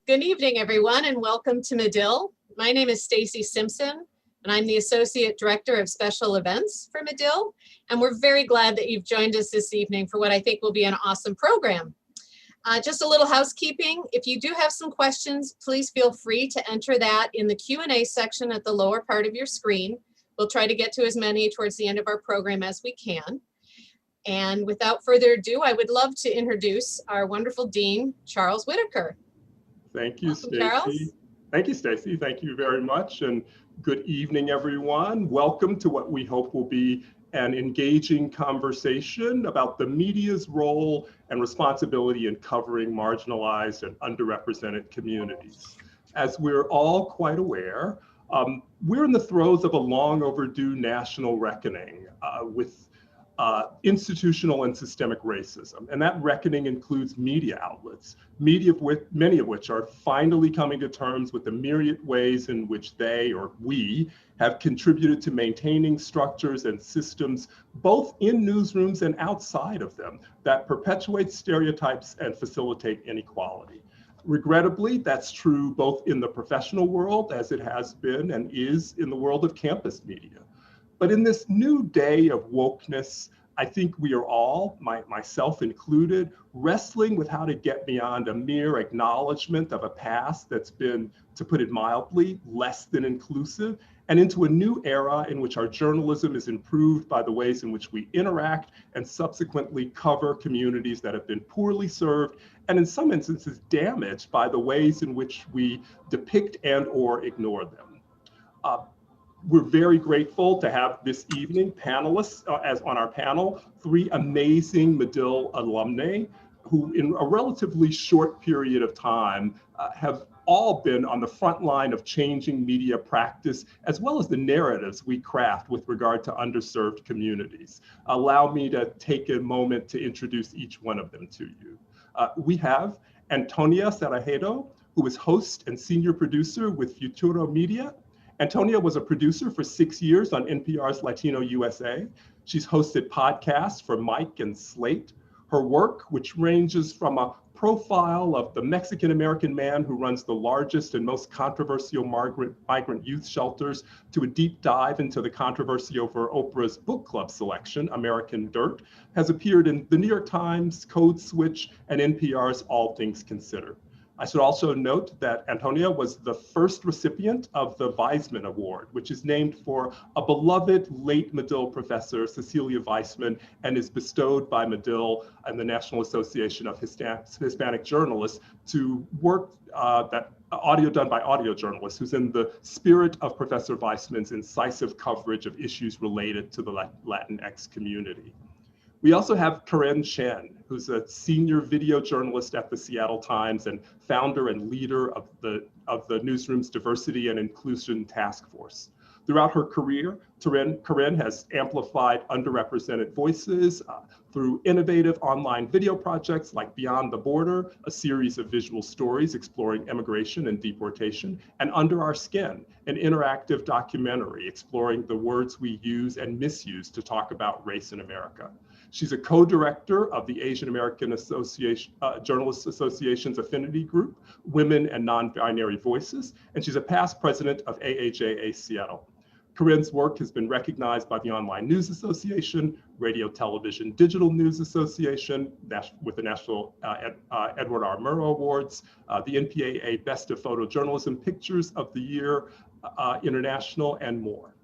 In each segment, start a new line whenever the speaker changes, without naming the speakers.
Good evening, everyone, and welcome to Medill. My name is Stacy Simpson, and I'm the Associate Director of Special Events for Medill. And we're very glad that you've joined us this evening for what I think will be an awesome program. Just a little housekeeping. If you do have some questions, please feel free to enter that in the Q&A section at the lower part of your screen. We'll try to get to as many towards the end of our program as we can. And without further ado, I would love to introduce our wonderful Dean, Charles Whitaker.
Thank you, Stacy. Thank you, Stacy. Thank you very much. And good evening, everyone. Welcome to what we hope will be an engaging conversation about the media's role and responsibility in covering marginalized and underrepresented communities. As we're all quite aware, we're in the throes of a long overdue national reckoning with institutional and systemic racism. And that reckoning includes media outlets, many of which are finally coming to terms with the myriad ways in which they, or we, have contributed to maintaining structures and systems, both in newsrooms and outside of them, that perpetuate stereotypes and facilitate inequality. Regrettably, that's true both in the professional world, as it has been and is in the world of campus media. But in this new day of wokeness, I think we are all, myself included, wrestling with how to get beyond a mere acknowledgement of a past that's been, to put it mildly, less than inclusive, and into a new era in which our journalism is improved by the ways in which we interact and subsequently cover communities that have been poorly served, and in some instances damaged by the ways in which we depict and or ignore them. We're very grateful to have this evening panelists as on our panel, three amazing Medill alumnae who in a relatively short period of time have all been on the front line of changing media practice, as well as the narratives we craft with regard to underserved communities. Allow me to take a moment to introduce each one of them to you. We have Antonia Cereijido, who is host and senior producer with Futuro Media. Antonia was a producer for 6 years on NPR's Latino USA. She's hosted podcasts for Mike and Slate. Her work, which ranges from a profile of the Mexican-American man who runs the largest and most controversial migrant youth shelters, to a deep dive into the controversy over Oprah's book club selection, American Dirt, has appeared in the New York Times, Code Switch, and NPR's All Things Considered. I should also note that Antonia was the first recipient of the Weisman Award, which is named for a beloved late Medill professor, Cecilia Weisman, and is bestowed by Medill and the National Association of Hispanic Journalists to work that audio done by audio journalists, who's in the spirit of Professor Weisman's incisive coverage of issues related to the Latinx community. We also have Corinne Chin, who's a senior video journalist at the Seattle Times and founder and leader of the newsroom's Diversity and Inclusion Task Force. Throughout her career, Corinne has amplified underrepresented voices through innovative online video projects like Beyond the Border, a series of visual stories exploring immigration and deportation, and Under Our Skin, an interactive documentary exploring the words we use and misuse to talk about race in America. She's a co-director of the Asian American Journalists Association's affinity group, Women and Non-Binary Voices, and she's a past president of AAJA Seattle. Corinne's work has been recognized by the Online News Association, Radio Television Digital News Association, with the National Edward R. Murrow Awards, the NPAA Best of Photojournalism Pictures of the Year International, and more.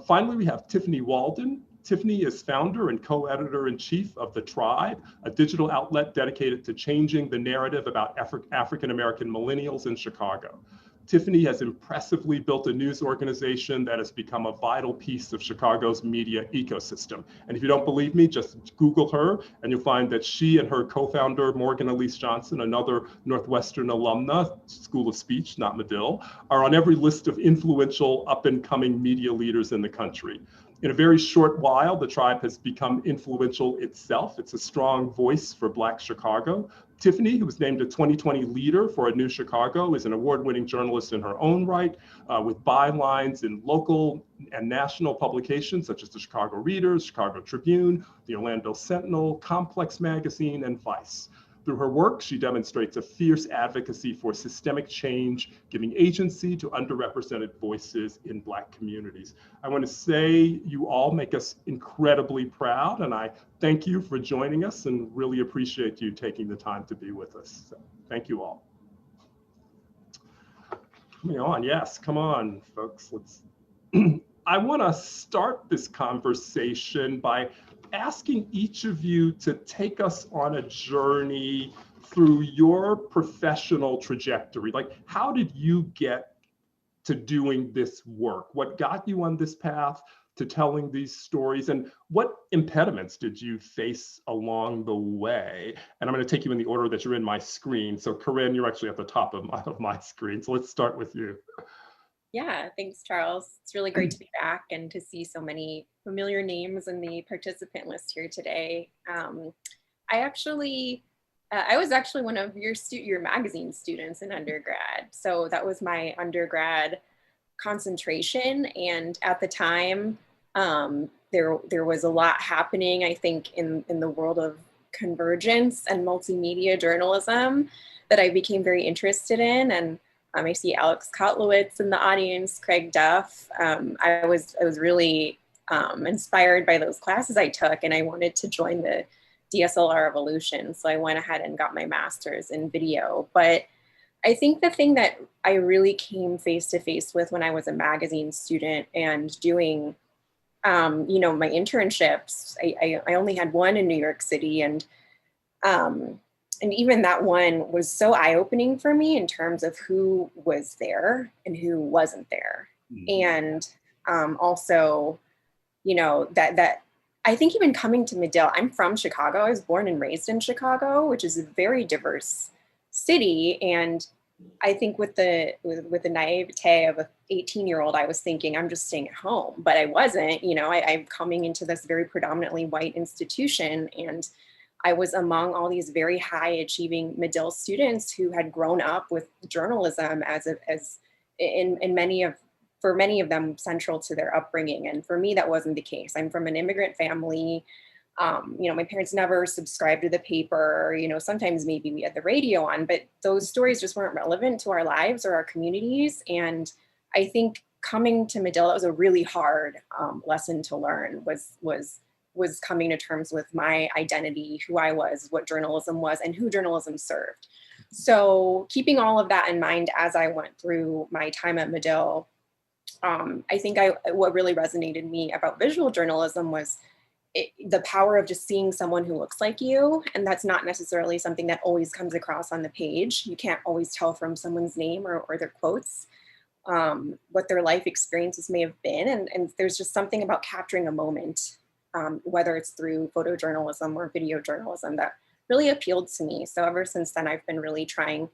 Finally, we have Tiffany Walden. Tiffany is founder and co-editor-in-chief of the TRiiBE, a digital outlet dedicated to changing the narrative about African-American millennials in Chicago. Tiffany has impressively built a news organization that has become a vital piece of Chicago's media ecosystem. And if you don't believe me, just Google her and you'll find that she and her co-founder, Morgan Elise Johnson, another Northwestern alumna, School of Speech, not Medill, are on every list of influential up-and-coming media leaders in the country. In a very short while, the TRiiBE has become influential itself. It's a strong voice for Black Chicago. Tiffany, who was named a 2020 leader for A New Chicago, is an award-winning journalist in her own right, with bylines in local and national publications such as the Chicago Reader, Chicago Tribune, the Orlando Sentinel, Complex Magazine, and Vice. Through her work, she demonstrates a fierce advocacy for systemic change, giving agency to underrepresented voices in Black communities. I want to say you all make us incredibly proud, and I thank you for joining us and really appreciate you taking the time to be with us. So, thank you all. Coming on, yes, come on, folks. Let's. I want to start this conversation by asking each of you to take us on a journey through your professional trajectory. Like, how did you get to doing this work? What got you on this path to telling these stories? And what impediments did you face along the way? And I'm going to take you in the order that you're in my screen. So Corinne, you're actually at the top of my screen. So let's start with you.
Yeah, thanks, Charles. It's really great to be back and to see so many familiar names in the participant list here today. I was actually one of your magazine students in undergrad. So that was my undergrad concentration. And at the time, there was a lot happening, I think, in the world of convergence and multimedia journalism that I became very interested in. And I see Alex Kotlowitz in the audience, Craig Duff. I was really inspired by those classes I took, and I wanted to join the DSLR evolution. So I went ahead and got my master's in video. But I think the thing that I really came face to face with when I was a magazine student and doing, my internships, I only had one in New York City, and even that one was so eye-opening for me in terms of who was there and who wasn't there. And also, that I think even coming to Medill, I'm from Chicago. I was born and raised in Chicago, which is a very diverse city. And I think with the naivete of an 18-year-old, I was thinking I'm just staying at home, but I wasn't. I'm coming into this very predominantly white institution, and I was among all these very high achieving Medill students who had grown up with journalism for many of them central to their upbringing. And for me, that wasn't the case. I'm from an immigrant family. My parents never subscribed to the paper. Sometimes maybe we had the radio on, but those stories just weren't relevant to our lives or our communities. And I think coming to Medill, that was a really hard lesson to learn, was coming to terms with my identity, who I was, what journalism was, and who journalism served. So keeping all of that in mind as I went through my time at Medill, I think what really resonated me about visual journalism was the power of just seeing someone who looks like you. And that's not necessarily something that always comes across on the page. You can't always tell from someone's name or their quotes what their life experiences may have been. And there's just something about capturing a moment, whether it's through photojournalism or video journalism, that really appealed to me. So ever since then, I've been really trying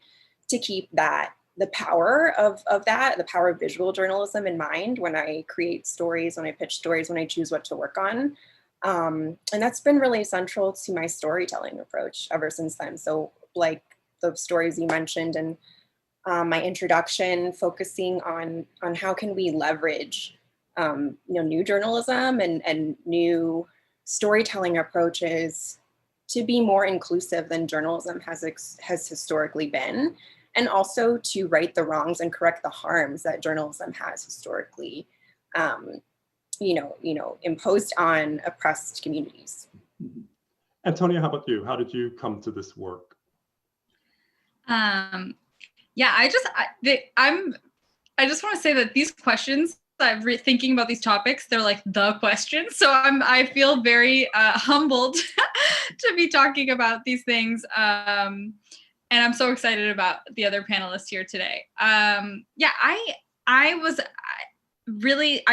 to keep the power of the power of visual journalism in mind when I create stories, when I pitch stories, when I choose what to work on. And that's been really central to my storytelling approach ever since then. So like the stories you mentioned and my introduction, focusing on how can we leverage new journalism and new storytelling approaches to be more inclusive than journalism has historically been, and also to right the wrongs and correct the harms that journalism has historically, imposed on oppressed communities.
Antonia, how about you? How did you come to this work?
I just want to say that these questions, I'm thinking about these topics, they're like the questions. So I feel very humbled to be talking about these things. And I'm so excited about the other panelists here today. I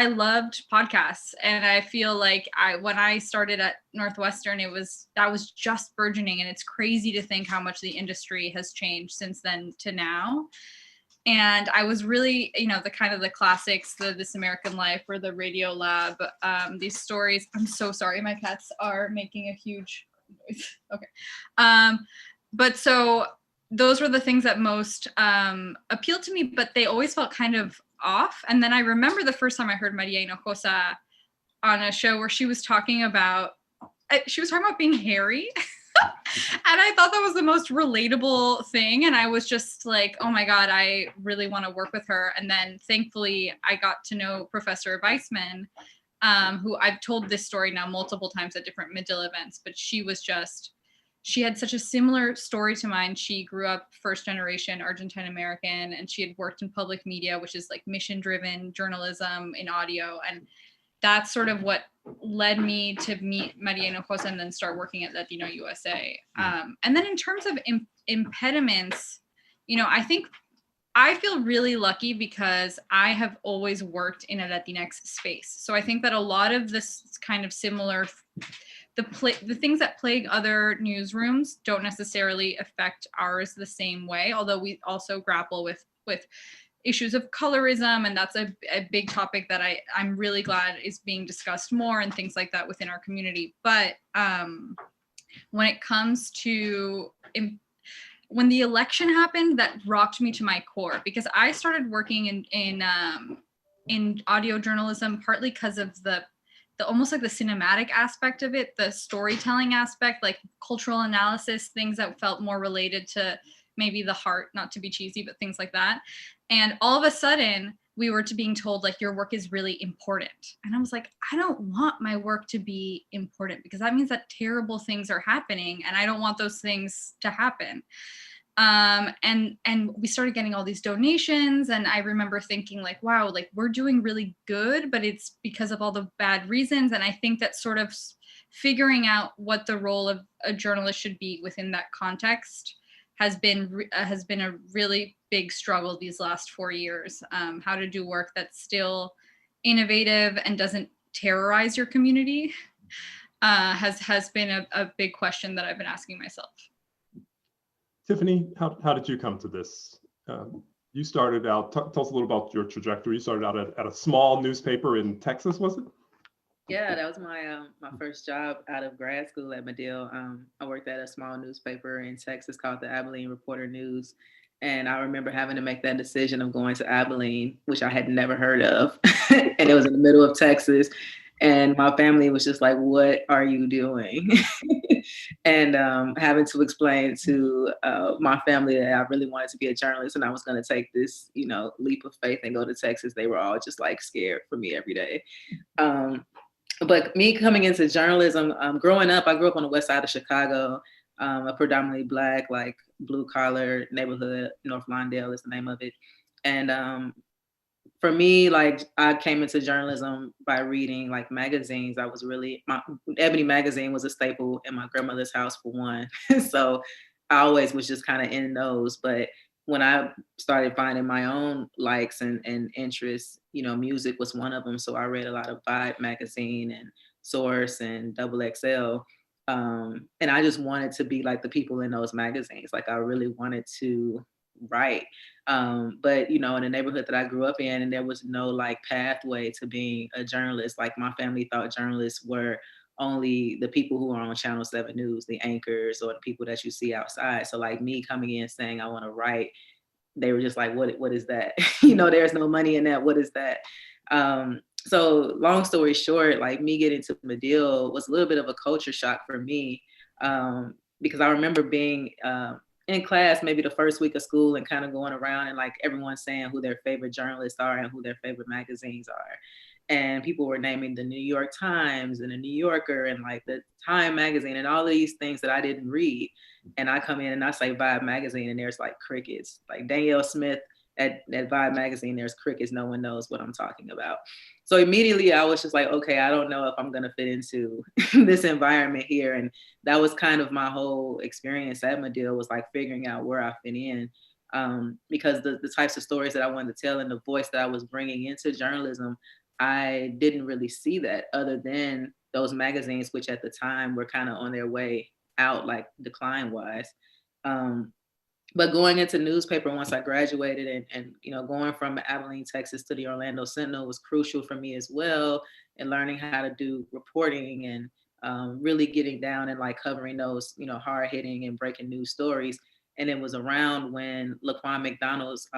loved podcasts, and I feel like when I started at Northwestern, that was just burgeoning, and it's crazy to think how much the industry has changed since then to now. And I was really, the kind of the classics, the This American Life or the Radio Lab, these stories. I'm so sorry, my cats are making a huge noise. Okay. But so those were the things that most appealed to me, but they always felt kind of off. And then I remember the first time I heard Maria Hinojosa on a show where she was talking about being hairy. And I thought that was the most relatable thing. And I was just like, oh my God, I really want to work with her. And then thankfully I got to know Professor Weissman, who I've told this story now multiple times at different Medill events, but she had such a similar story to mine. She grew up first generation Argentine American, and she had worked in public media, which is like mission driven journalism in audio. And that's sort of what led me to meet Maria Hinojosa and then start working at Latino USA. And then in terms of impediments, you know, I think I feel really lucky because I have always worked in a Latinx space. So I think that a lot of this kind of similar, the things that plague other newsrooms don't necessarily affect ours the same way, although we also grapple with issues of colorism, and that's a big topic that I'm really glad is being discussed more and things like that within our community. But when it comes to when the election happened, that rocked me to my core, because I started working in audio journalism partly because of the almost like the cinematic aspect of it, the storytelling aspect, like cultural analysis, things that felt more related to maybe the heart, not to be cheesy, but things like that. And all of a sudden we were being told like, your work is really important. And I was like, I don't want my work to be important, because that means that terrible things are happening and I don't want those things to happen. And we started getting all these donations, and I remember thinking like, wow, like we're doing really good, but it's because of all the bad reasons. And I think that sort of figuring out what the role of a journalist should be within that context has been a really big struggle these last 4 years. How to do work that's still innovative and doesn't terrorize your community has been a big question that I've been asking myself.
Tiffany, how did you come to this? You started out, tell us a little about your trajectory. You started out at a small newspaper in Texas, was it?
Yeah, that was my my first job out of grad school at Medill. I worked at a small newspaper in Texas called the Abilene Reporter News. And I remember having to make that decision of going to Abilene, which I had never heard of. And it was in the middle of Texas. And my family was just like, what are you doing? And having to explain to my family that I really wanted to be a journalist and I was going to take this, you know, leap of faith and go to Texas. They were all just like scared for me every day. But me coming into journalism, growing up, I grew up on the west side of Chicago, a predominantly Black, like blue collar neighborhood. North Lawndale is the name of it. And for me, like I came into journalism by reading like magazines. I was really, Ebony magazine was a staple in my grandmother's house for one. So I always was just kind of in those. But when I started finding my own likes and interests, you know, music was one of them. So I read a lot of Vibe magazine and Source and XXL. And I just wanted to be like the people in those magazines. Like I really wanted to write. But, you know, in the neighborhood that I grew up in, and there was no like pathway to being a journalist. Like my family thought journalists were only the people who are on Channel 7 News, the anchors or the people that you see outside. So like me coming in saying I want to write, they were just like, what is that? You know, there's no money in that. What is that? So long story short, like me getting to Medill was a little bit of a culture shock for me, because I remember being in class maybe the first week of school and kind of going around and like everyone saying who their favorite journalists are and who their favorite magazines are. And people were naming the New York Times and the New Yorker and like the Time magazine and all of these things that I didn't read. And I come in and I say Vibe magazine and there's like crickets. Like Danielle Smith at Vibe magazine, there's crickets. No one knows what I'm talking about. So immediately I was just like, okay, I don't know if I'm gonna fit into this environment here. And that was kind of my whole experience at Medill, was like figuring out where I fit in. Because the types of stories that I wanted to tell and the voice that I was bringing into journalism, I didn't really see that other than those magazines, which at the time were kind of on their way out, like decline wise. But going into newspaper once I graduated and you know, going from Abilene, Texas to the Orlando Sentinel was crucial for me as well, and learning how to do reporting and really getting down and like covering those, you know, hard hitting and breaking news stories. And it was around when Laquan McDonald's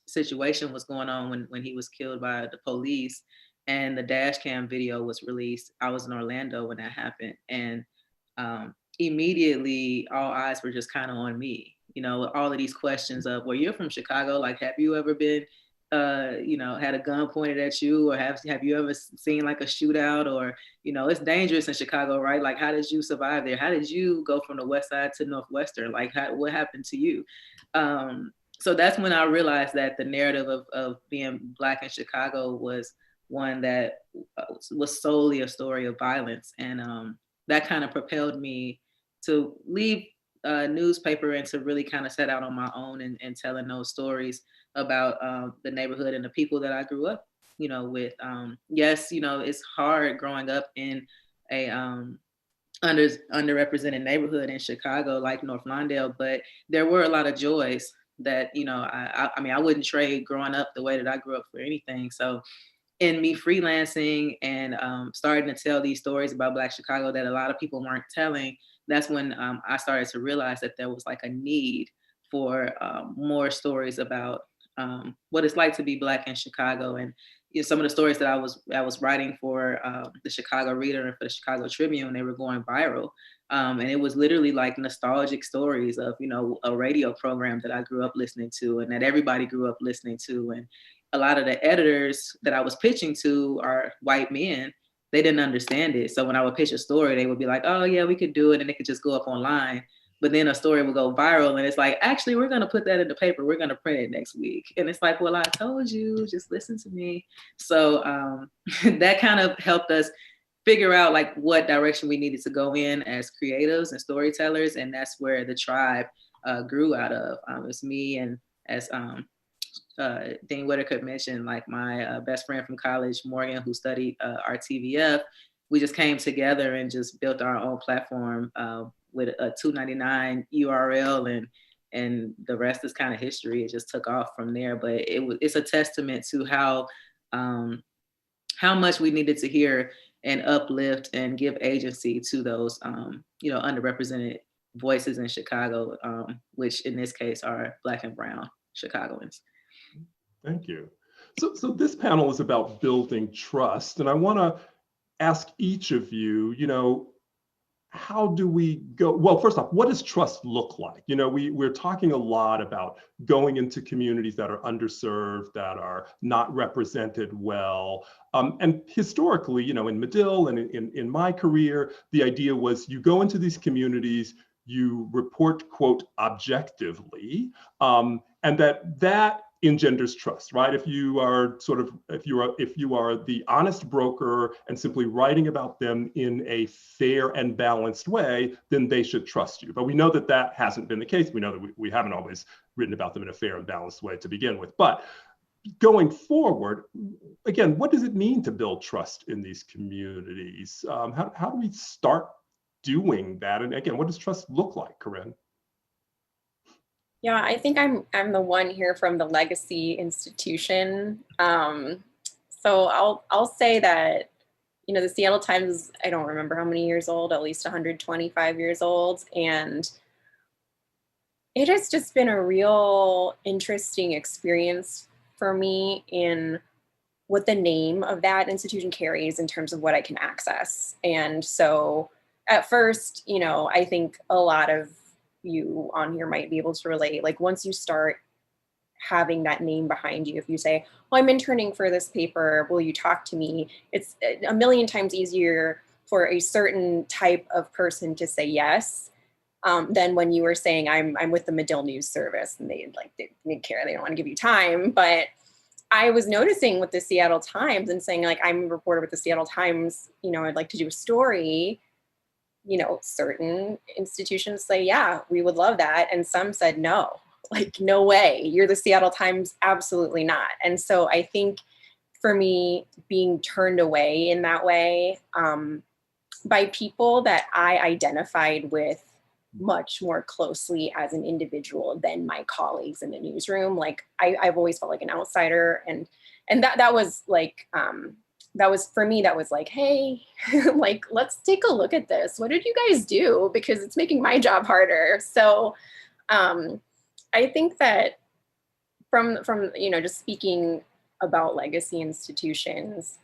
situation was going on when he was killed by the police and the dash cam video was released. I was in Orlando when that happened. And immediately all eyes were just kind of on me, you know, all of these questions of, well, you're from Chicago, like, have you ever been, you know, had a gun pointed at you, or have you ever seen like a shootout, or, you know, it's dangerous in Chicago, right? Like, how did you survive there? How did you go from the West Side to Northwestern? Like, what happened to you? So that's when I realized that the narrative of being Black in Chicago was one that was solely a story of violence. And that kind of propelled me to leave a newspaper and to really kind of set out on my own and telling those stories about the neighborhood and the people that I grew up, you know, with. Yes, you know, it's hard growing up in a underrepresented neighborhood in Chicago, like North Lawndale, but there were a lot of joys that, you know, I mean, I wouldn't trade growing up the way that I grew up for anything. So in me freelancing and starting to tell these stories about Black Chicago that a lot of people weren't telling, that's when I started to realize that there was like a need for more stories about what it's like to be Black in Chicago. And you know, some of the stories that I was writing for the Chicago Reader and for the Chicago Tribune, they were going viral. And it was literally like nostalgic stories of, you know, a radio program that I grew up listening to and that everybody grew up listening to. And a lot of the editors that I was pitching to are white men. They didn't understand it. So when I would pitch a story, they would be like, oh yeah, we could do it. And it could just go up online. But then a story would go viral and it's like, actually, we're going to put that in the paper. We're going to print it next week. And it's like, well, I told you, just listen to me. So that kind of helped us figure out like what direction we needed to go in as creatives and storytellers. And that's where the TRiiBE grew out of. It's me and as Dean Whitaker mentioned, like my best friend from college, Morgan, who studied RTVF, we just came together and just built our own platform with a $2.99 URL, and the rest is kind of history. It just took off from there. But it's a testament to how much we needed to hear and uplift and give agency to those you know, underrepresented voices in Chicago, which in this case are Black and brown Chicagoans.
Thank you. So this panel is about building trust, and I want to ask each of you, you know, how do we go? Well, first off, what does trust look like? You know, we're talking a lot about going into communities that are underserved, that are not represented well. And historically, you know, in Medill and in my career, the idea was you go into these communities, you report, quote, objectively, and that engenders trust, right? If you are the honest broker and simply writing about them in a fair and balanced way, then they should trust you. But we know that hasn't been the case. We know that we haven't always written about them in a fair and balanced way to begin with. But going forward, again, what does it mean to build trust in these communities? How do we start doing that? And again, what does trust look like, Corinne?
Yeah, I think I'm the one here from the legacy institution. So I'll say that, you know, the Seattle Times, I don't remember how many years old, at least 125 years old. And it has just been a real interesting experience for me in what the name of that institution carries in terms of what I can access. And so at first, you know, I think a lot of you on here might be able to relate. Like once you start having that name behind you, if you say, well, I'm interning for this paper, will you talk to me? It's a million times easier for a certain type of person to say yes than when you were saying, I'm with the Medill News Service, and they didn't care, they don't want to give you time. But I was noticing with the Seattle Times and saying, like, I'm a reporter with the Seattle Times, you know, I'd like to do a story. You know, certain institutions say, yeah, we would love that. And some said, no, like, no way. You're the Seattle Times. Absolutely not. And so I think for me, being turned away in that way by people that I identified with much more closely as an individual than my colleagues in the newsroom. Like I've always felt like an outsider. And that was like, that was, for me, that was like, hey, like, let's take a look at this. What did you guys do? Because it's making my job harder. So I think that from, you know, just speaking about legacy institutions,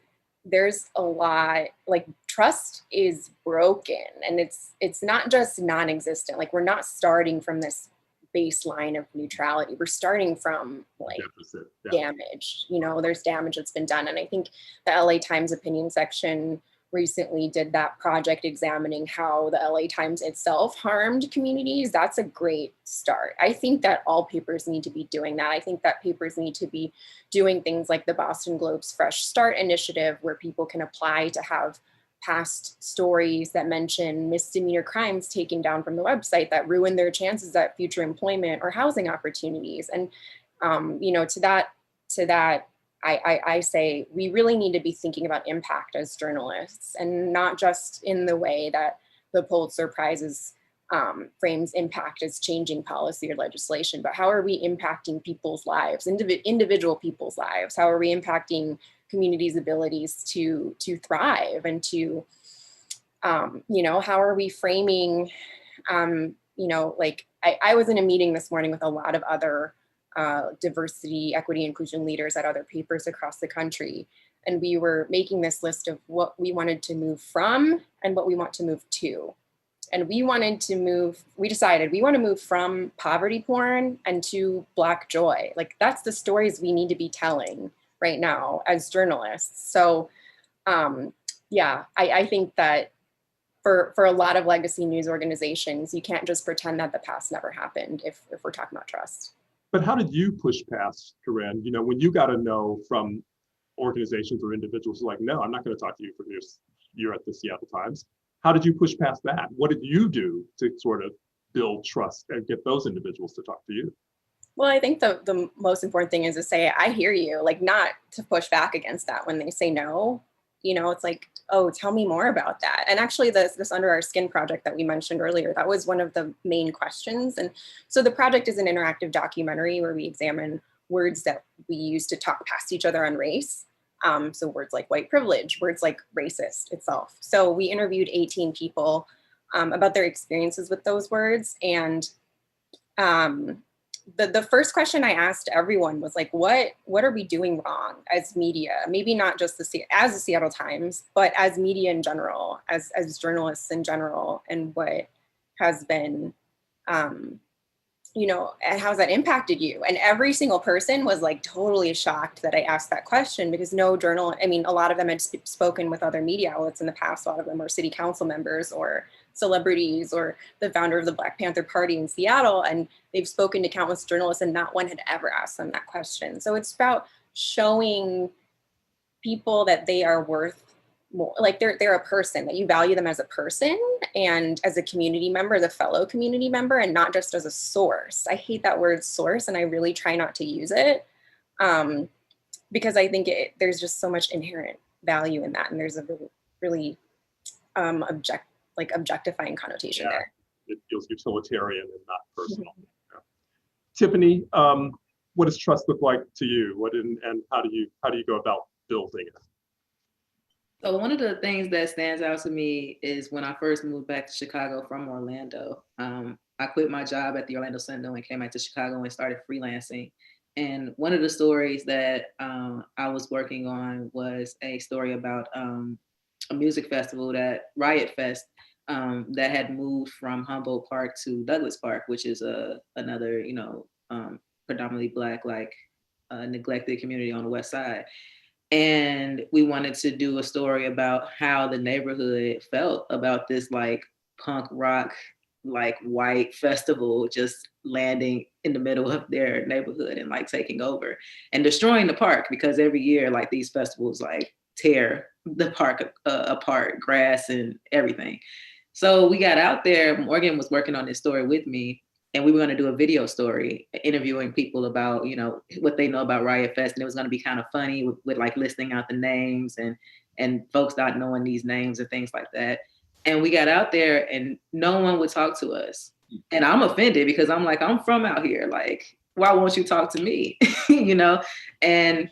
there's a lot, like trust is broken, and it's not just non-existent. Like, we're not starting from this baseline of neutrality. We're starting from like
deficit,
damage. You know, there's damage that's been done. And I think the LA Times opinion section recently did that project examining how the LA Times itself harmed communities. That's a great start. I think that all papers need to be doing that. I think that papers need to be doing things like the Boston Globe's Fresh Start initiative, where people can apply to have past stories that mention misdemeanor crimes taken down from the website that ruin their chances at future employment or housing opportunities. And you know, to that, I say we really need to be thinking about impact as journalists, and not just in the way that the Pulitzer Prizes frames impact as changing policy or legislation, but how are we impacting people's lives, individual people's lives? How are we impacting communities' abilities to thrive and to, you know, how are we framing, you know, like I was in a meeting this morning with a lot of other diversity, equity, inclusion leaders at other papers across the country. And we were making this list of what we wanted to move from and what we want to move to. And we decided we want to move from poverty porn and to Black joy. Like, that's the stories we need to be telling right now as journalists. So yeah, I think that for a lot of legacy news organizations, you can't just pretend that the past never happened if we're talking about trust.
But how did you push past, Corinne? You know, when you got a no from organizations or individuals like, no, I'm not going to talk to you for this, you're at the Seattle Times. How did you push past that? What did you do to sort of build trust and get those individuals to talk to you?
Well, I think the most important thing is to say, I hear you, like, not to push back against that when they say no. You know, it's like, oh, tell me more about that. And actually this Under Our Skin project that we mentioned earlier, that was one of the main questions. And so the project is an interactive documentary where we examine words that we use to talk past each other on race. So words like white privilege, words like racist itself. So we interviewed 18 people about their experiences with those words. And the first question I asked everyone was like, what are we doing wrong as media? Maybe not just as the Seattle Times, but as media in general, as journalists in general, and what has been, you know, and how's that impacted you? And every single person was like totally shocked that I asked that question, because no journal, I mean, a lot of them had spoken with other media outlets in the past. A lot of them were city council members or celebrities or the founder of the Black Panther Party in Seattle. And they've spoken to countless journalists, and not one had ever asked them that question. So it's about showing people that they are worth more, like they're a person, that you value them as a person and as a community member, as a fellow community member, and not just as a source. I hate that word source, and I really try not to use it because I think there's just so much inherent value in that. And there's a really objectifying connotation there.
It feels utilitarian and not personal. Yeah. Tiffany, what does trust look like to you? And how do you go about building it?
So one of the things that stands out to me is when I first moved back to Chicago from Orlando. I quit my job at the Orlando Sentinel and came back to Chicago and started freelancing. And one of the stories that I was working on was a story about a music festival, that Riot Fest, that had moved from Humboldt Park to Douglas Park, which is another, you know, predominantly Black, neglected community on the West Side. And we wanted to do a story about how the neighborhood felt about this like punk rock, like white festival just landing in the middle of their neighborhood and like taking over and destroying the park, because every year like these festivals like tear the park apart, grass and everything. So we got out there, Morgan was working on this story with me, and we were going to do a video story interviewing people about, you know, what they know about Riot Fest. And it was going to be kind of funny with like listing out the names and folks not knowing these names and things like that. And we got out there and no one would talk to us. And I'm offended because I'm like, I'm from out here. Like, why won't you talk to me? You know? And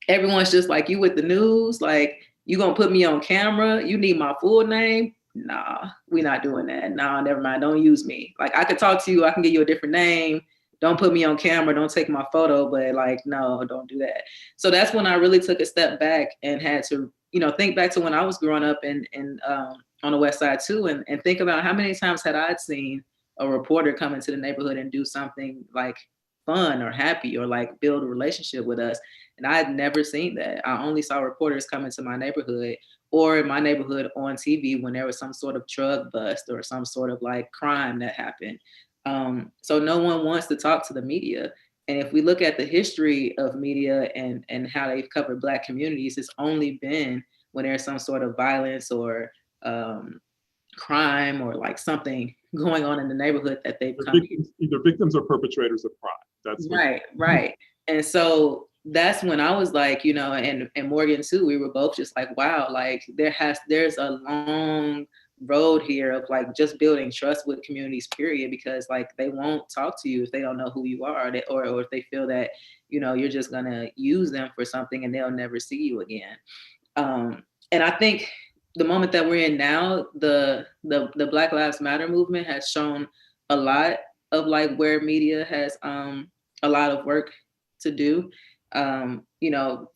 everyone's just like, you with the news? Like, you gonna put me on camera? You need my full name? Nah, we're not doing that. Nah, never mind. Don't use me. Like, I could talk to you. I can give you a different name. Don't put me on camera. Don't take my photo. But like, no, don't do that. So that's when I really took a step back and had to think back to when I was growing up and on the West Side too, and think about how many times had I seen a reporter come into the neighborhood and do something like fun or happy or like build a relationship with us. And I had never seen that. I only saw reporters come into my neighborhood or in my neighborhood on TV when there was some sort of drug bust or some sort of like crime that happened. So no one wants to talk to the media. And if we look at the history of media and how they've covered Black communities, it's only been when there's some sort of violence or crime or like something going on in the neighborhood that they've come.
Either victims or perperators of crime. That's
right. And so that's when I was like, and Morgan too, we were both just like, wow, like there's a long road here of like just building trust with communities, period, because like they won't talk to you if they don't know who you are, or if they feel that, you're just gonna use them for something and they'll never see you again. And I think the moment that we're in now, the Black Lives Matter movement has shown a lot of like where media has a lot of work to do. For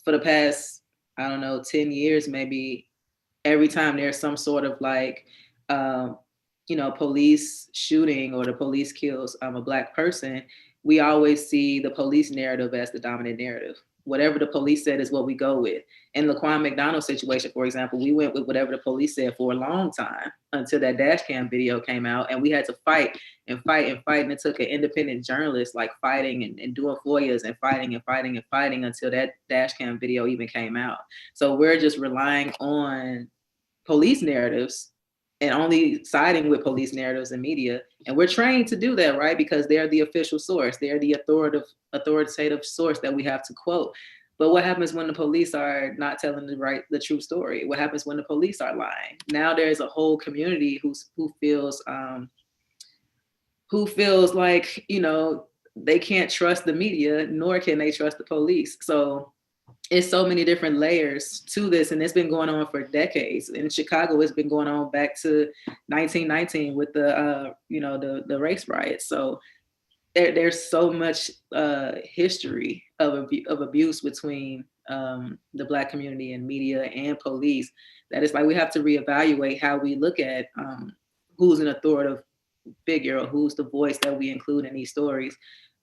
the past, 10 years, maybe every time there's some sort of like, police shooting or the police kills a Black person, we always see the police narrative as the dominant narrative. Whatever the police said is what we go with. In the Quan McDonald situation, for example, we went with whatever the police said for a long time until that dash cam video came out, and we had to fight and fight and fight. And it took an independent journalist like fighting and doing FOIAs and fighting until that dash cam video even came out. So we're just relying on police narratives and only siding with police narratives in media. And we're trained to do that, right? Because they're the official source. They're the authoritative source that we have to quote. But what happens when the police are not telling the true story? What happens when the police are lying? Now there's a whole community who feels like, they can't trust the media, nor can they trust the police. So it's so many different layers to this, and it's been going on for decades. In Chicago, it's been going on back to 1919 with the race riots. So there's so much history of abuse between the Black community and media and police that it's like we have to reevaluate how we look at who's an authoritative figure or who's the voice that we include in these stories.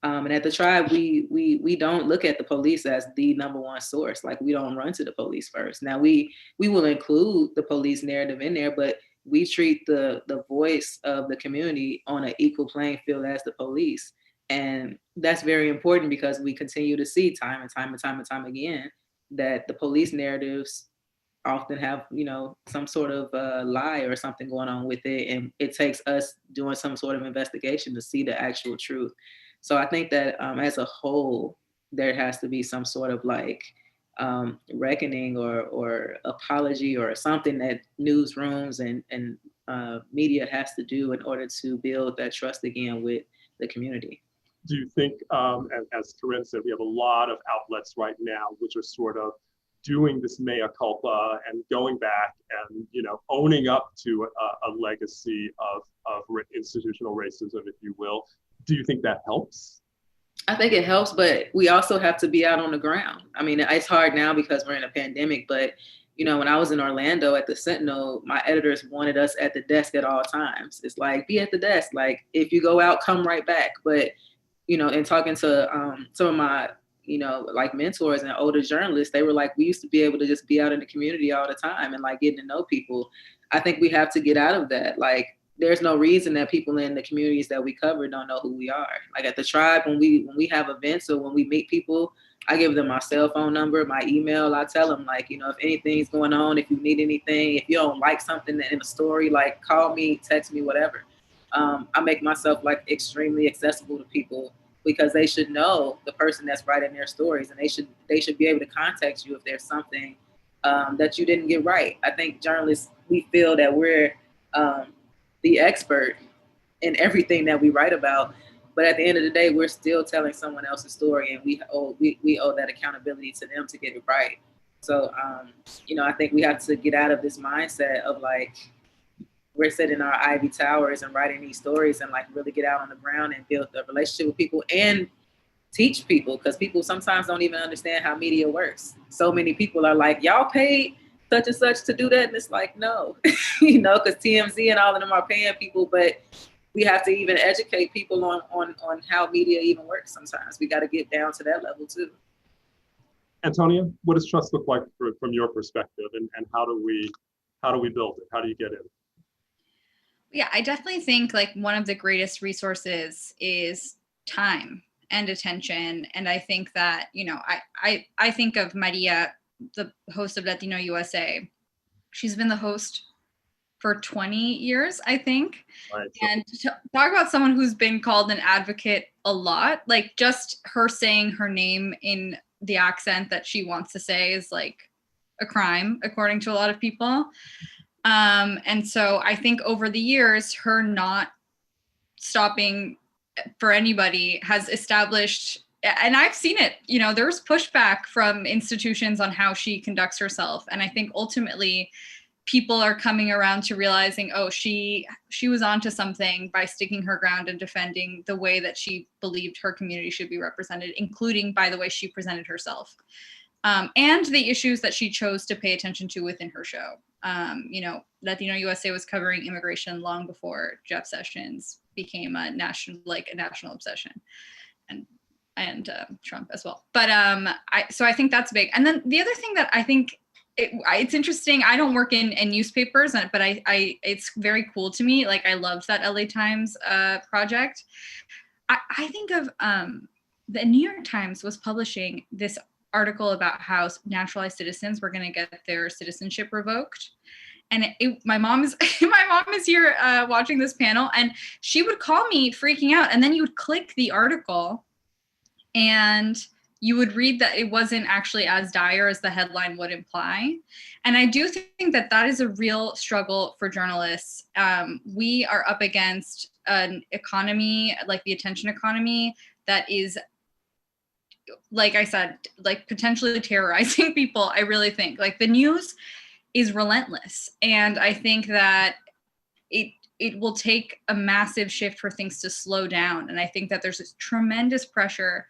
And at the TRiiBE, we don't look at the police as the number one source. Like, we don't run to the police first. Now we will include the police narrative in there, but we treat the voice of the community on an equal playing field as the police. And that's very important because we continue to see time and time again that the police narratives often have, some sort of lie or something going on with it. And it takes us doing some sort of investigation to see the actual truth. So I think that as a whole, there has to be some sort of like reckoning or apology or something that newsrooms and media has to do in order to build that trust again with the community.
Do you think, as Corinne said, we have a lot of outlets right now which are sort of doing this mea culpa and going back and owning up to a legacy of institutional racism, if you will. Do you think that helps?
I think it helps, but we also have to be out on the ground. I mean, it's hard now because we're in a pandemic, but when I was in Orlando at the Sentinel, my editors wanted us at the desk at all times. It's like, be at the desk. Like, if you go out, come right back. But, in talking to some of my, like mentors and older journalists, they were like, we used to be able to just be out in the community all the time and like getting to know people. I think we have to get out of that. Like, there's no reason that people in the communities that we cover don't know who we are. Like at the TRiiBE, when we have events or when we meet people, I give them my cell phone number, my email. I tell them like, if anything's going on, if you need anything, if you don't like something in a story, like call me, text me, whatever. I make myself like extremely accessible to people because they should know the person that's writing their stories, and they should be able to contact you if there's something that you didn't get right. I think journalists, we feel that we're the expert in everything that we write about, but at the end of the day, we're still telling someone else's story, and we owe that accountability to them to get it right. So, I think we have to get out of this mindset of like, we're sitting in our Ivy Towers and writing these stories and like really get out on the ground and build a relationship with people and teach people, because people sometimes don't even understand how media works. So many people are like, y'all paid such and such to do that? And it's like, no, you know, because TMZ and all of them are paying people, but we have to even educate people on how media even works sometimes. We got to get down to that level too.
Antonia, what does trust look like from your perspective, and how do we build it? How do you get in?
Yeah, I definitely think like one of the greatest resources is time and attention. And I think that, you know, I think of Maria, the host of Latino USA. She's been the host for 20 years, I think. Right. And to talk about someone who's been called an advocate a lot, like just her saying her name in the accent that she wants to say is like a crime, according to a lot of people. And so I think over the years, her not stopping for anybody has established, and I've seen it, you know, there's pushback from institutions on how she conducts herself. And I think ultimately people are coming around to realizing, oh, she was onto something by sticking her ground and defending the way that she believed her community should be represented, including by the way she presented herself. And the issues that she chose to pay attention to within her show. You know, Latino USA was covering immigration long before Jeff Sessions became a national obsession, and Trump as well. But so I think that's big. And then the other thing that I think it's interesting. I don't work in newspapers, but it's very cool to me. Like I loved that LA Times project. I think of the New York Times was publishing this article about how naturalized citizens were going to get their citizenship revoked. And my mom is here watching this panel, and she would call me freaking out. And then you would click the article and you would read that it wasn't actually as dire as the headline would imply. And I do think that that is a real struggle for journalists. We are up against an economy, like the attention economy, that is, like I said, like potentially terrorizing people. I really think like the news is relentless. And I think that it will take a massive shift for things to slow down. And I think that there's this tremendous pressure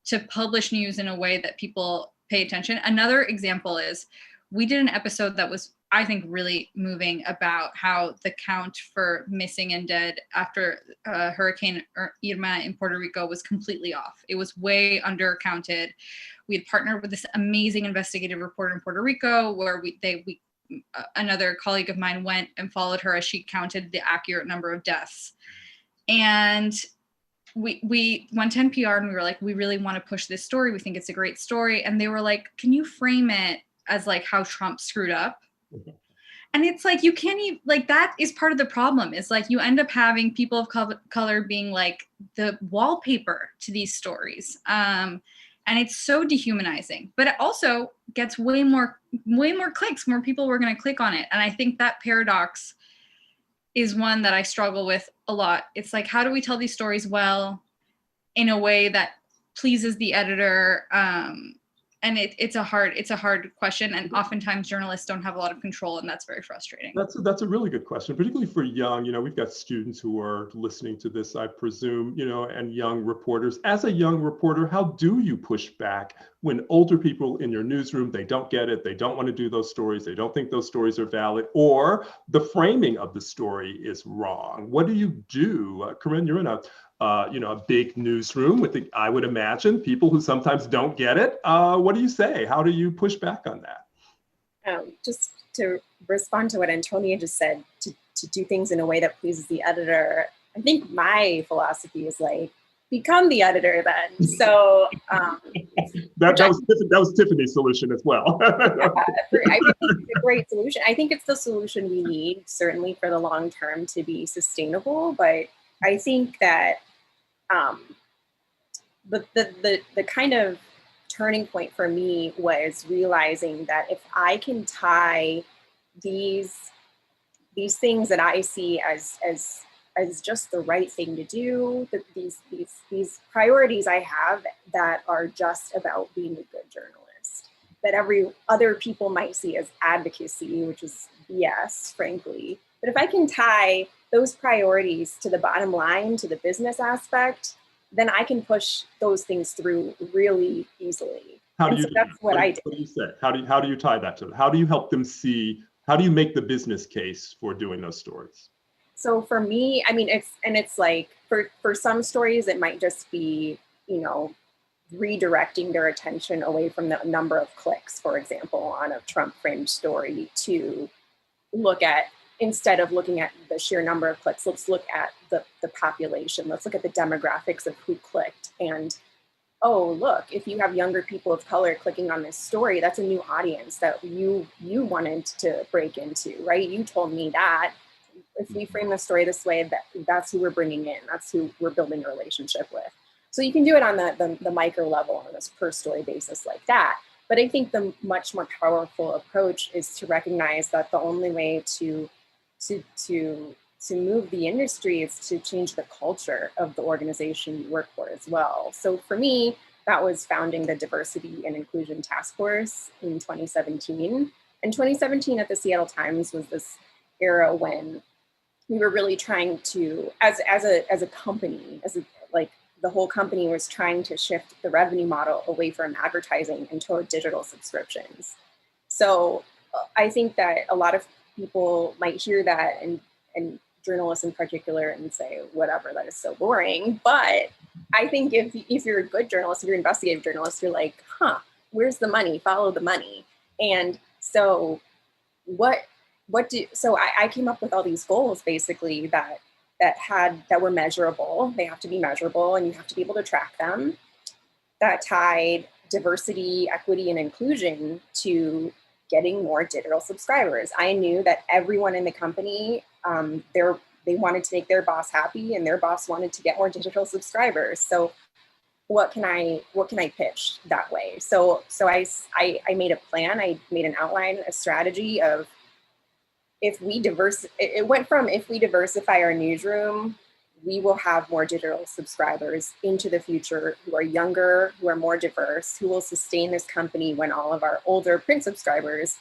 to publish news in a way that people pay attention. Another example is we did an episode that was, I think, really moving about how the count for missing and dead after Hurricane Irma in Puerto Rico was completely off. It was way undercounted. We had partnered with this amazing investigative reporter in Puerto Rico where another colleague of mine went and followed her as she counted the accurate number of deaths. And we went to NPR and we were like, we really want to push this story. We think it's a great story. And they were like, can you frame it as like how Trump screwed up? Okay. And it's like, you can't even, like, that is part of the problem. It's like you end up having people of color being like the wallpaper to these stories. And it's so dehumanizing, but it also gets way more clicks. More people were going to click on it. And I think that paradox is one that I struggle with a lot. It's like, how do we tell these stories well in a way that pleases the editor? And it's a hard question. And oftentimes journalists don't have a lot of control, and that's very frustrating.
That's a really good question, particularly for young, we've got students who are listening to this, I presume, and young reporters. As a young reporter, how do you push back when older people in your newsroom, they don't get it, they don't want to do those stories, they don't think those stories are valid, or the framing of the story is wrong? What do you do? Corinne, you're in a big newsroom with, I would imagine, people who sometimes don't get it. What do you say? How do you push back on that?
Just to respond to what Antonia just said, to do things in a way that pleases the editor, I think my philosophy is like, become the editor then. So
that was Tiffany's solution as well.
I think it's a great solution. I think it's the solution we need, certainly for the long term, to be sustainable. But I think that the kind of turning point for me was realizing that if I can tie these things that I see as just the right thing to do, these priorities I have that are just about being a good journalist, that other people might see as advocacy, which is BS, frankly. But if I can tie those priorities to the bottom line, to the business aspect, then I can push those things through really easily.
How do you?
So that's what I did.
What do you say? How do you tie that to it? How do you help them see? How do you make the business case for doing those stories?
So for me, I mean, it's like for some stories, it might just be, you know, redirecting their attention away from the number of clicks, for example, on a Trump framed story, to look at, instead of looking at the sheer number of clicks, let's look at the population. Let's look at the demographics of who clicked. And, oh, look, if you have younger people of color clicking on this story, that's a new audience that you wanted to break into, right? You told me that. If we frame the story this way, that's who we're bringing in. That's who we're building a relationship with. So you can do it on the micro level on this per story basis like that. But I think the much more powerful approach is to recognize that the only way to move the industry is to change the culture of the organization you work for as well. So for me, that was founding the Diversity and Inclusion Task Force in 2017. And 2017 at the Seattle Times was this era when we were really trying to, as a company, like the whole company was trying to shift the revenue model away from advertising and toward digital subscriptions. So I think that a lot of people might hear that, and journalists in particular, and say, whatever, that is so boring. But I think if you're a good journalist, if you're an investigative journalist, you're like, where's the money? Follow the money. And so so I came up with all these goals basically that were measurable. They have to be measurable and you have to be able to track them, that tied diversity, equity, and inclusion to getting more digital subscribers. I knew that everyone in the company, they wanted to make their boss happy, and their boss wanted to get more digital subscribers. So what can I pitch that way? So I made a plan. I made an outline, a strategy of, it went from, if we diversify our newsroom, we will have more digital subscribers into the future who are younger, who are more diverse, who will sustain this company when all of our older print subscribers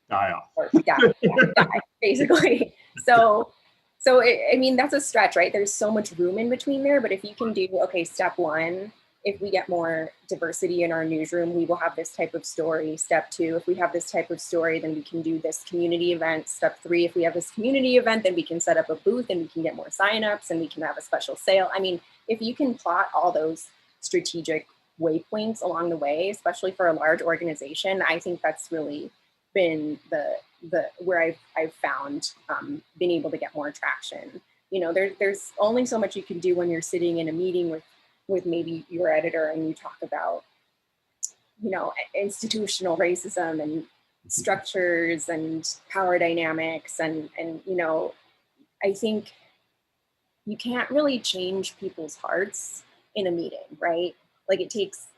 die off.
Die, basically. So I mean, that's a stretch, right? There's so much room in between there, but if you can do, okay, step one, if we get more diversity in our newsroom, we will have this type of story. Step two, if we have this type of story, then we can do this community event. Step three, if we have this community event, then we can set up a booth and we can get more signups and we can have a special sale. I mean, if you can plot all those strategic waypoints along the way, especially for a large organization, I think that's really been the where I've found being able to get more traction. You know, there's only so much you can do when you're sitting in a meeting with maybe your editor and you talk about, you know, institutional racism and structures and power dynamics and you know, I think you can't really change people's hearts in a meeting, right? Like it takes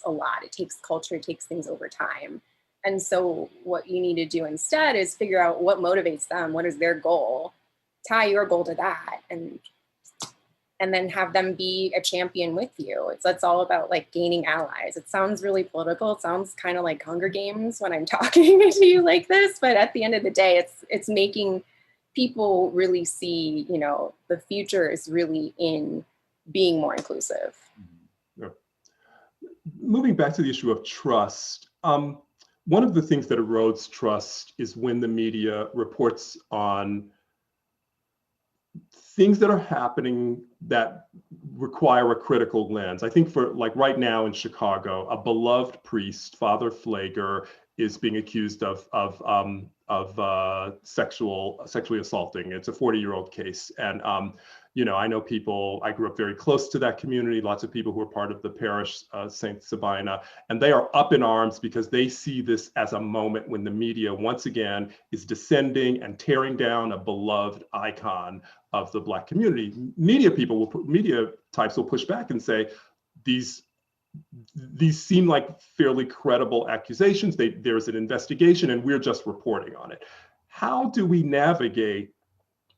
a lot. It takes culture, it takes things over time. And so what you need to do instead is figure out what motivates them, what is their goal, tie your goal to that, and then have them be a champion with you. That's all about like gaining allies. It sounds really political. It sounds kind of like Hunger Games when I'm talking to you like this, but at the end of the day, it's making people really see, you know, the future is really in being more inclusive.
Yeah. Moving back to the issue of trust, one of the things that erodes trust is when the media reports on things that are happening that require a critical lens. I think for like right now in Chicago, a beloved priest, Father Flager, is being accused of sexually assaulting. It's a 40-year-old case. And, you know, I know people, I grew up very close to that community, lots of people who are part of the parish, St. Sabina, and they are up in arms because they see this as a moment when the media once again is descending and tearing down a beloved icon of the Black community. Media types will push back and say, these seem like fairly credible accusations. There's an investigation and we're just reporting on it. How do we navigate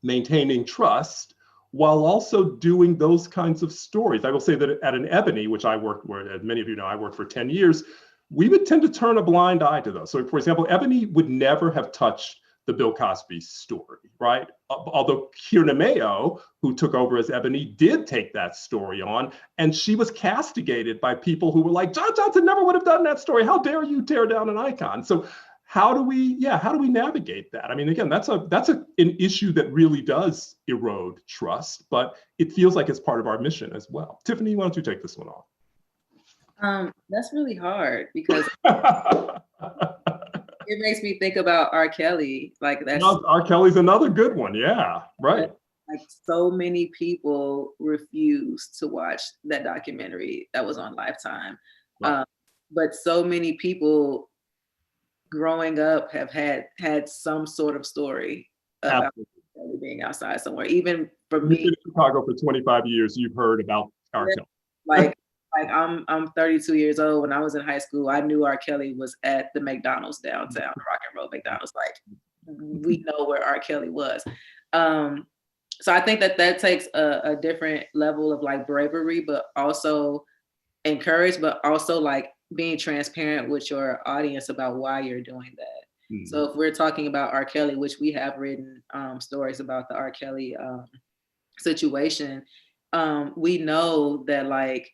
maintaining trust while also doing those kinds of stories? I will say that at an Ebony, which I worked where, as many of you know, I worked for 10 years, we would tend to turn a blind eye to those. So for example, Ebony would never have touched the Bill Cosby story, right? Although Kierna Mayo, who took over as Ebony, did take that story on, and she was castigated by people who were like, John Johnson never would have done that story. How dare you tear down an icon? So how do we navigate that? I mean, again, that's an issue that really does erode trust, but it feels like it's part of our mission as well. Tiffany, why don't you take this one off?
That's really hard because it makes me think about R. Kelly. Like that's
R. Kelly's another good one. Yeah, right.
Like so many people refused to watch that documentary that was on Lifetime. Right. But so many people growing up have had some sort of story about Kelly being outside somewhere. Even for me,
in Chicago for 25 years, you've heard about R. Kelly.
Like I'm 32 years old. When I was in high school, I knew R. Kelly was at the McDonald's downtown, the Rock and Roll McDonald's. Like we know where R. Kelly was. So I think that takes a different level of like bravery, but also encourage, but also like being transparent with your audience about why you're doing that. Mm-hmm. So if we're talking about R. Kelly, which we have written stories about the R. Kelly situation, we know that like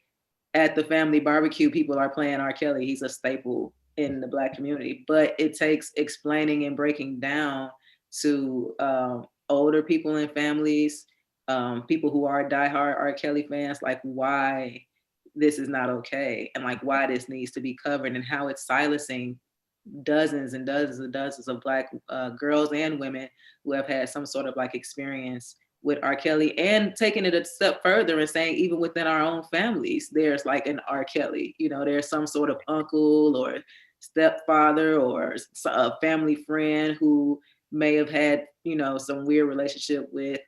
at the family barbecue, people are playing R. Kelly. He's a staple in the Black community, but it takes explaining and breaking down to older people in families, people who are diehard R. Kelly fans, like why this is not okay and like why this needs to be covered and how it's silencing dozens and dozens and dozens of Black girls and women who have had some sort of like experience with R. Kelly, and taking it a step further and saying even within our own families, there's like an R. Kelly, you know, there's some sort of uncle or stepfather or a family friend who may have had, you know, some weird relationship with,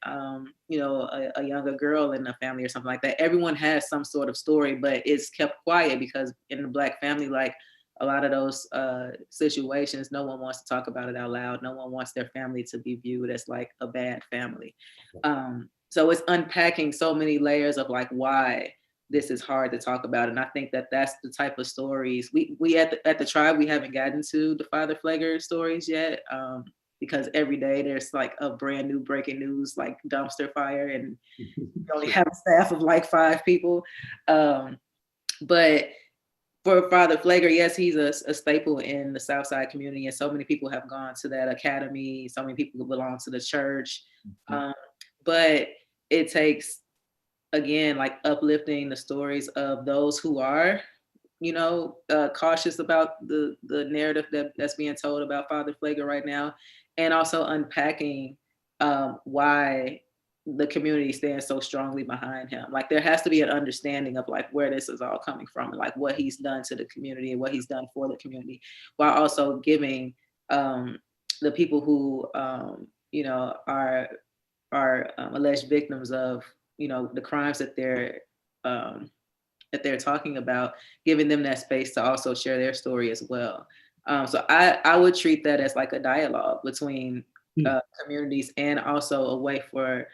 you know, a younger girl in the family or something like that. Everyone has some sort of story, but it's kept quiet because in the Black family, like a lot of those situations, no one wants to talk about it out loud. No one wants their family to be viewed as like a bad family. So it's unpacking so many layers of like why this is hard to talk about. And I think that that's the type of stories we at the TRiiBE, we haven't gotten to the Father Flagger stories yet. Because every day there's like a brand new breaking news, like dumpster fire, and you only have a staff of like 5 people. But for Father Flagger, yes, he's a staple in the Southside community, and so many people have gone to that academy. So many people belong to the church. But it takes, again, like uplifting the stories of those who are, you know, cautious about the narrative that's being told about Father Flagger right now, and also unpacking why the community stands so strongly behind him. Like there has to be an understanding of like where this is all coming from and like what he's done to the community and what he's done for the community, while also giving the people who you know are alleged victims of, you know, the crimes that they're talking about, giving them that space to also share their story as well. So I would treat that as like a dialogue between communities, and also a way for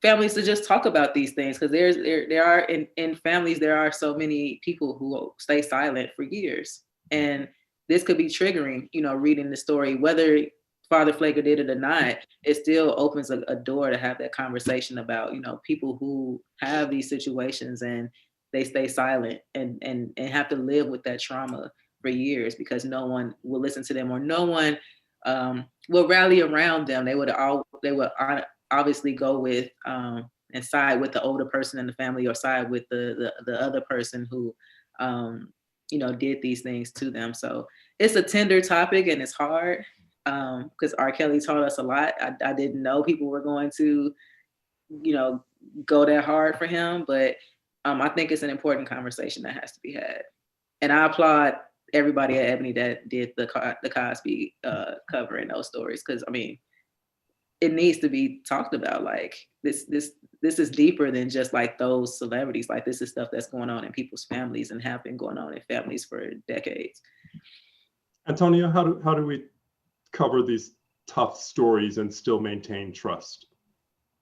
families to just talk about these things, because there are in families, there are so many people who stay silent for years, and this could be triggering, you know, reading the story, whether Father Flagger did it or not. It still opens a door to have that conversation about, you know, people who have these situations and they stay silent and have to live with that trauma for years because no one will listen to them, or no one will rally around them. They would obviously go with and side with the older person in the family, or side with the other person who you know, did these things to them. So it's a tender topic and it's hard because R. Kelly taught us a lot. I didn't know people were going to, you know, go that hard for him, but I think it's an important conversation that has to be had. And I applaud everybody at Ebony that did the Cosby covering those stories, because I mean, it needs to be talked about. Like this is deeper than just like those celebrities. Like this is stuff that's going on in people's families and have been going on in families for decades.
Antonia, how do we cover these tough stories and still maintain trust?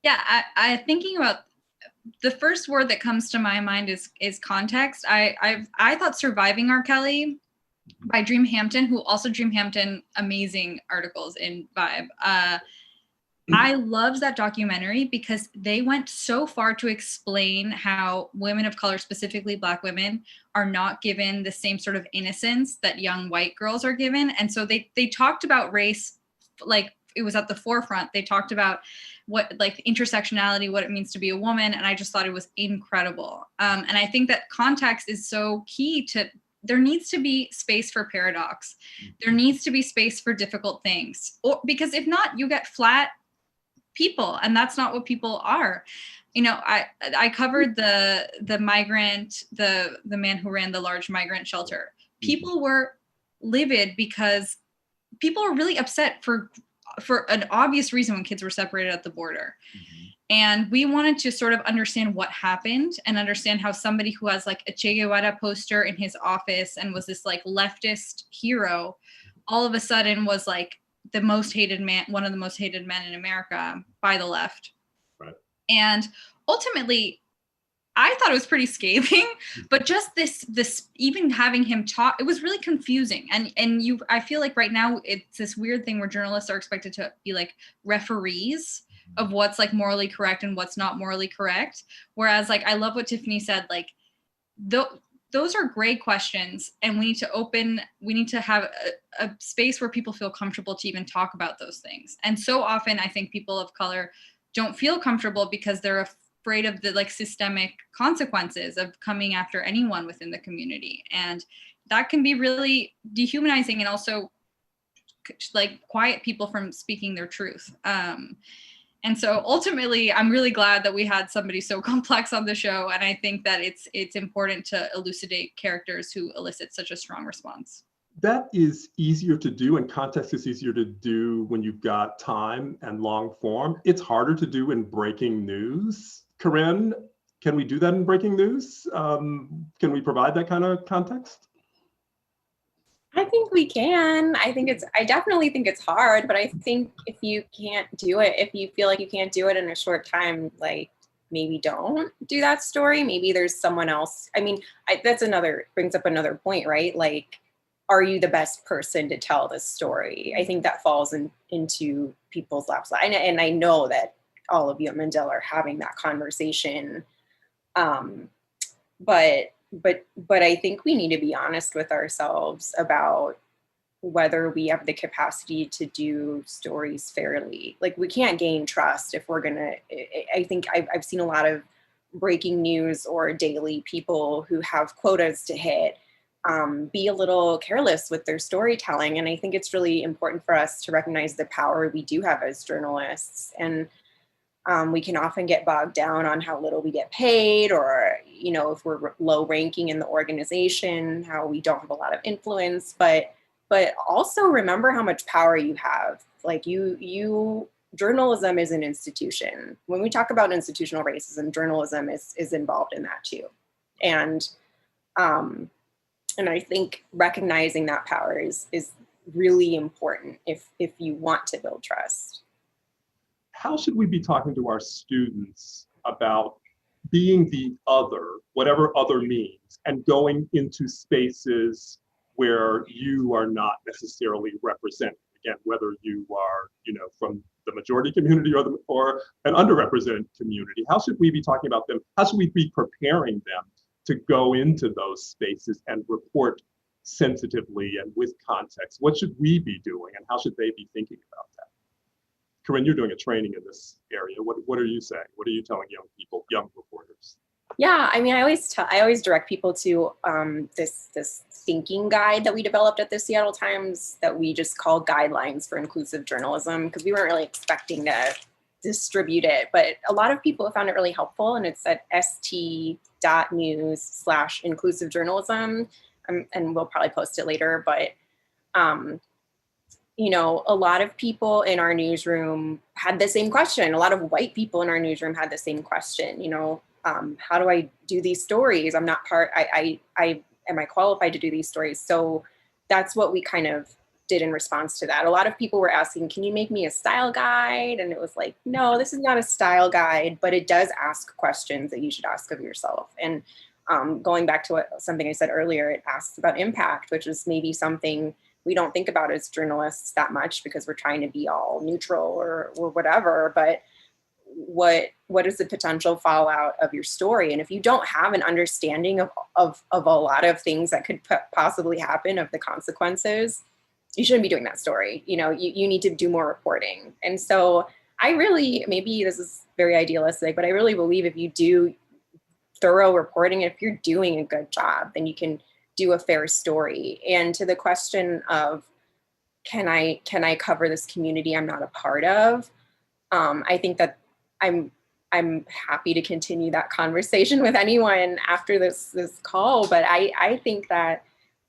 Yeah, I thinking about the first word that comes to my mind is context. I thought surviving R. Kelly by Dream Hampton, who also Dream Hampton, amazing articles in Vibe. I loved that documentary because they went so far to explain how women of color, specifically Black women, are not given the same sort of innocence that young white girls are given. And so they talked about race, like it was at the forefront. They talked about what, like, intersectionality, what it means to be a woman. And I just thought it was incredible. And I think that context is so key to, there needs to be space for paradox. There needs to be space for difficult things, or because if not, you get flat people, and that's not what people are. You know, I covered the migrant, the man who ran the large migrant shelter. People were livid because people were really upset for an obvious reason when kids were separated at the border. And we wanted to sort of understand what happened and understand how somebody who has like a Che Guevara poster in his office and was this like leftist hero, all of a sudden was like the most hated man, one of the most hated men in America by the left.
Right.
And ultimately, I thought it was pretty scathing, but just this even having him talk, it was really confusing. And I feel like right now it's this weird thing where journalists are expected to be like referees of what's like morally correct and what's not morally correct. Whereas like, I love what Tiffany said, like those are great questions, and we need to have a space where people feel comfortable to even talk about those things. And so often I think people of color don't feel comfortable because they're afraid of the like systemic consequences of coming after anyone within the community. And that can be really dehumanizing and also like quiet people from speaking their truth. And so ultimately, I'm really glad that we had somebody so complex on the show. And I think that it's important to elucidate characters who elicit such a strong response.
That is easier to do, and context is easier to do when you've got time and long form. It's harder to do in breaking news. Corinne, can we do that in breaking news? Can we provide that kind of context?
I think we can. I definitely think it's hard, but I think if you can't do it, if you feel like you can't do it in a short time, like maybe don't do that story. Maybe there's someone else. I mean, brings up another point, right? Like, are you the best person to tell this story? I think that falls into people's laps. And I know that all of you at Medill are having that conversation. But I think we need to be honest with ourselves about whether we have the capacity to do stories fairly. Like, we can't gain trust if we're gonna, I think I've seen a lot of breaking news or daily people who have quotas to hit be a little careless with their storytelling. And I think it's really important for us to recognize the power we do have as journalists. And we can often get bogged down on how little we get paid, or, you know, if we're low ranking in the organization, how we don't have a lot of influence, but also remember how much power you have. Like journalism is an institution. When we talk about institutional racism, journalism is involved in that too. And I think recognizing that power is really important if you want to build trust.
How should we be talking to our students about being the other, whatever other means, and going into spaces where you are not necessarily represented? Again, whether you are, you know, from the majority community or an underrepresented community, how should we be talking about them? How should we be preparing them to go into those spaces and report sensitively and with context? What should we be doing, and how should they be thinking about that? Corinne, you're doing a training in this area. What are you saying? What are you telling young people, young reporters?
Yeah, I mean, I always direct people to this thinking guide that we developed at the Seattle Times that we just call Guidelines for Inclusive Journalism, because we weren't really expecting to distribute it, but a lot of people have found it really helpful, and it's at st.news/inclusive journalism, and we'll probably post it later. But you know, a lot of people in our newsroom had the same question. A lot of white people in our newsroom had the same question. You know, how do I do these stories? I'm not part. Am I qualified to do these stories? So that's what we kind of did in response to that. A lot of people were asking, can you make me a style guide? And it was like, no, this is not a style guide, but it does ask questions that you should ask of yourself. And Going back to something I said earlier, it asks about impact, which is maybe something we don't think about as journalists that much because we're trying to be all neutral or whatever. But what is the potential fallout of your story? And if you don't have an understanding of a lot of things that could possibly happen, of the consequences, you shouldn't be doing that story. You need to do more reporting. And so I really, maybe this is very idealistic, but I really believe if you do thorough reporting, if you're doing a good job, then you can do a fair story. And to the question of, can I cover this community I'm not a part of? I think that I'm happy to continue that conversation with anyone after this call. But I think that,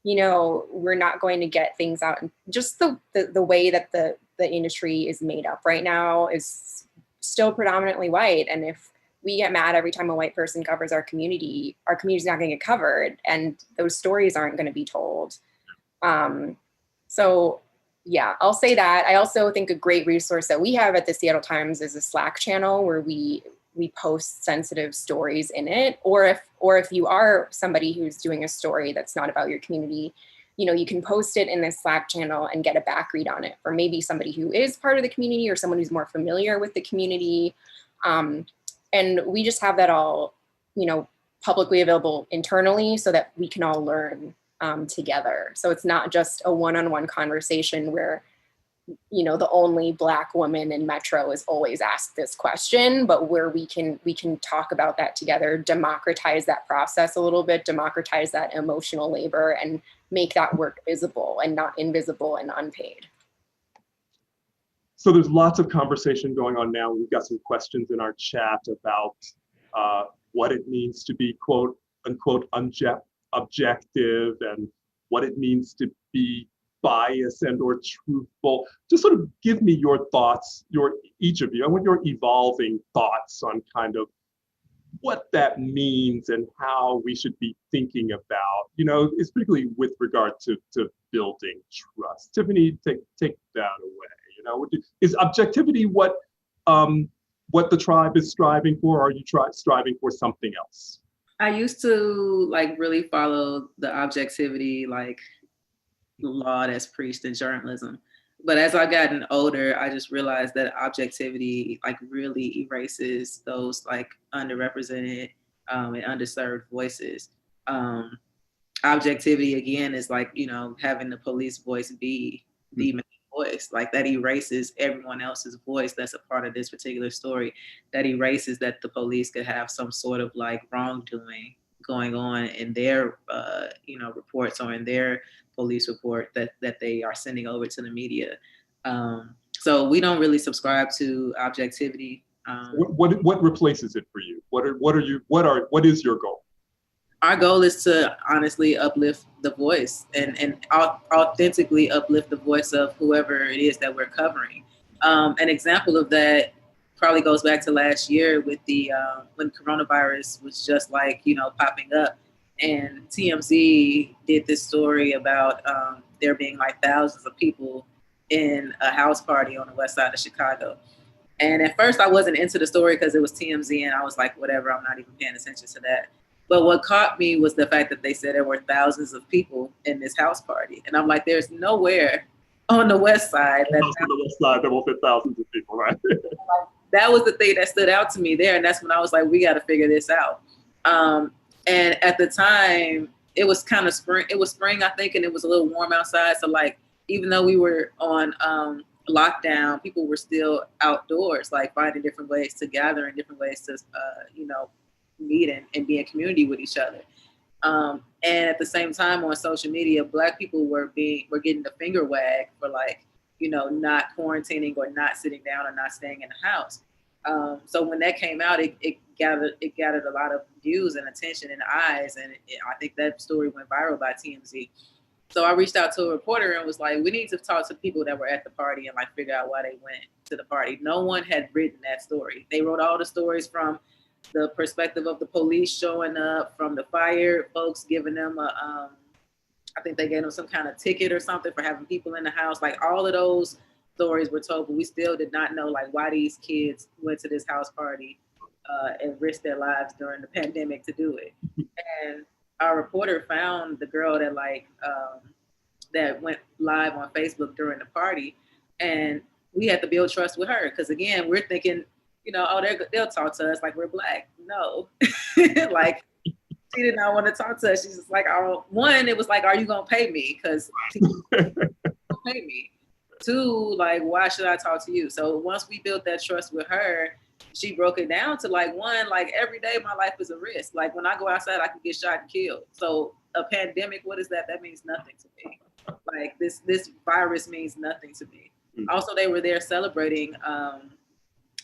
we're not going to get things out. And just the way that the industry is made up right now is still predominantly white. And if we get mad every time a white person covers our community's not going to get covered, and those stories aren't going to be told. So yeah, I'll say that. I also think a great resource that we have at the Seattle Times is a Slack channel where we post sensitive stories in it. Or if you are somebody who's doing a story that's not about your community, you can post it in this Slack channel and get a back read on it for maybe somebody who is part of the community or someone who's more familiar with the community. And we just have that all, publicly available internally so that we can all learn together. So it's not just a one-on-one conversation where, the only Black woman in Metro is always asked this question, but where we can talk about that together, democratize that process a little bit, democratize that emotional labor, and make that work visible and not invisible and unpaid.
So there's lots of conversation going on now. We've got some questions in our chat about what it means to be quote unquote objective and what it means to be biased and or truthful. Just sort of give me your thoughts, each of you. I want your evolving thoughts on kind of what that means and how we should be thinking about, it's particularly with regard to building trust. Tiffany, take that away. Is objectivity what the tribe is striving for, or are you striving for something else?
I used to really follow the objectivity law that's preached in journalism. But as I've gotten older, I just realized that objectivity really erases those underrepresented and underserved voices. Objectivity again is having the police voice be the main voice. That erases everyone else's voice that's a part of this particular story. That erases that the police could have some sort of wrongdoing going on in their reports or in their police report that they are sending over to the media. So we don't really subscribe to objectivity.
What replaces it for you? What is your goal?
Our goal is to honestly uplift the voice and authentically uplift the voice of whoever it is that we're covering. An example of that probably goes back to last year with the when coronavirus was just popping up, and TMZ did this story about there being thousands of people in a house party on the west side of Chicago. And at first I wasn't into the story because it was TMZ and I was like, whatever, I'm not even paying attention to that. But what caught me was the fact that they said there were thousands of people in this house party. And I'm like, there's nowhere on the west side.
On the west side, there will fit thousands of people, right?
That was the thing that stood out to me there. And that's when I was like, we got to figure this out. And at the time, it was kind of spring. It was spring, I think, and it was a little warm outside. So even though we were on lockdown, people were still outdoors, finding different ways to gather and different ways to, meet and be in community with each other. And at the same time on social media, Black people were getting the finger wag for not quarantining or not sitting down or not staying in the house. So when that came out, it gathered a lot of views and attention and eyes. And I think that story went viral by TMZ. So I reached out to a reporter and was like, we need to talk to people that were at the party and figure out why they went to the party. No one had written that story. They wrote all the stories from the perspective of the police showing up, from the fire folks giving them I think they gave them some kind of ticket or something for having people in the house. All of those stories were told, but we still did not know why these kids went to this house party and risk their lives during the pandemic to do it. And our reporter found the girl that that went live on Facebook during the party, and we had to build trust with her because again, we're thinking, oh, they'll talk to us like we're Black. No, like she did not want to talk to us. She's just like, one, it was like, are you gonna pay me? Because pay me. Two, like, why should I talk to you? So once we built that trust with her, she broke it down to like, one, like every day my life is a risk. Like when I go outside, I can get shot and killed. So a pandemic, what is that? That means nothing to me. Like this virus means nothing to me. Mm-hmm. Also, they were there celebrating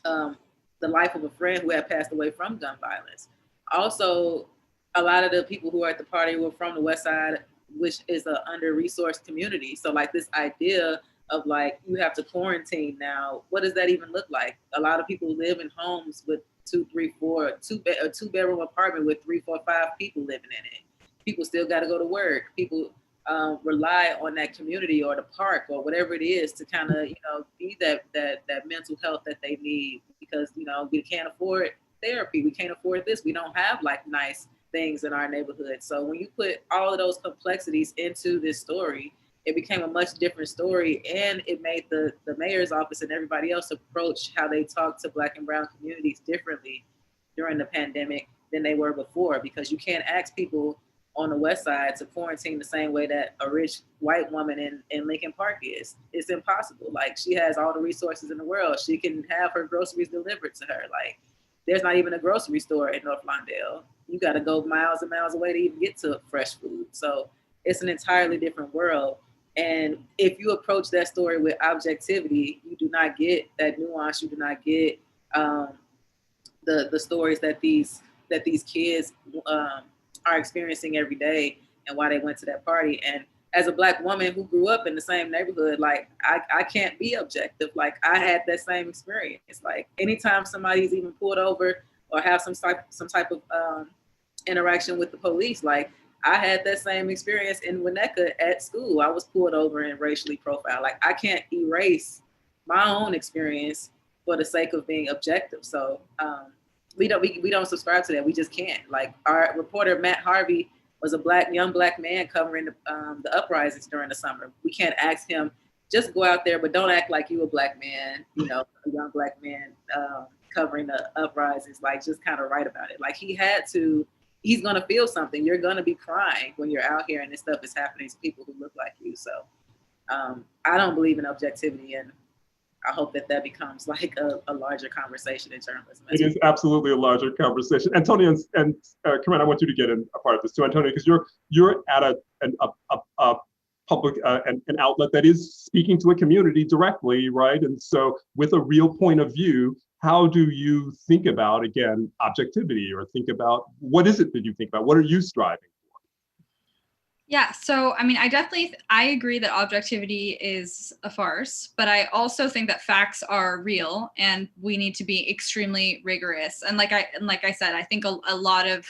the life of a friend who had passed away from gun violence. Also, a lot of the people who were at the party were from the West Side, which is an under-resourced community. So like this idea of like, you have to quarantine now, what does that even look like? A lot of people live in homes with 2, 3, 4, a two-bedroom apartment with 3, 4, 5 people living in it. People still got to go to work. People rely on that community or the park or whatever it is to kind of, be that mental health that they need because, we can't afford therapy. We can't afford this. We don't have like nice things in our neighborhood. So when you put all of those complexities into this story, it became a much different story, and it made the mayor's office and everybody else approach how they talk to Black and Brown communities differently during the pandemic than they were before, because you can't ask people on the West Side to quarantine the same way that a rich white woman in Lincoln Park is. It's impossible. Like, she has all the resources in the world. She can have her groceries delivered to her. Like, there's not even a grocery store in North Lawndale. You got to go miles and miles away to even get to fresh food. So it's an entirely different world. And if you approach that story with objectivity, you do not get that nuance. You do not get the stories that these kids are experiencing every day and why they went to that party. And as a Black woman who grew up in the same neighborhood, like I can't be objective. Like, I had that same experience. Like, anytime somebody's even pulled over or have some type of interaction with the police, like, I had that same experience in Winnetka at school. I was pulled over and racially profiled. Like, I can't erase my own experience for the sake of being objective. So we don't subscribe to that. We just can't. Like, our reporter Matt Harvey was a young black man covering the uprisings during the summer. We can't ask him, just go out there, but don't act like you a Black man, a young Black man covering the uprisings. Like, just kind of write about it. Like, he's gonna feel something. You're gonna be crying when you're out here and this stuff is happening to people who look like you. So I don't believe in objectivity, and I hope that becomes like a larger conversation in journalism.
It is absolutely a larger conversation. Antonia and Corinne, I want you to get in a part of this too, Antonia, because you're at a public an outlet that is speaking to a community directly, right? And so with a real point of view, how do you think about, again, objectivity, or think about what is it that you think about? What are you striving for?
Yeah, so I mean, I agree that objectivity is a farce, but I also think that facts are real and we need to be extremely rigorous. And like I said, I think a lot of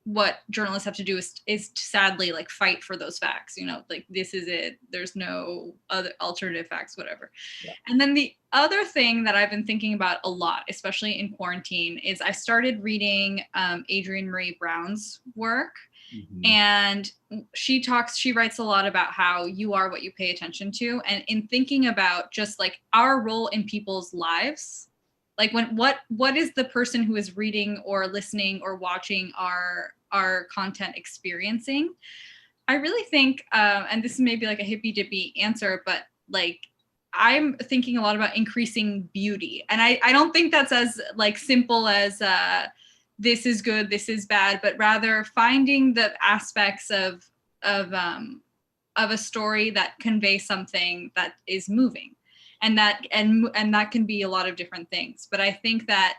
what journalists have to do is to sadly like fight for those facts, like this is it, there's no other alternative facts, whatever. Yeah. And then the other thing that I've been thinking about a lot, especially in quarantine, is I started reading Adrienne Maree Brown's work. Mm-hmm. And she writes a lot about how you are what you pay attention to. And in thinking about just like our role in people's lives, like what is the person who is reading or listening or watching our content experiencing? I really think, and this is maybe like a hippy dippy answer, but like I'm thinking a lot about increasing beauty. And I don't think that's as like simple as this is good, this is bad, but rather finding the aspects of a story that convey something that is moving. And that can be a lot of different things. But I think that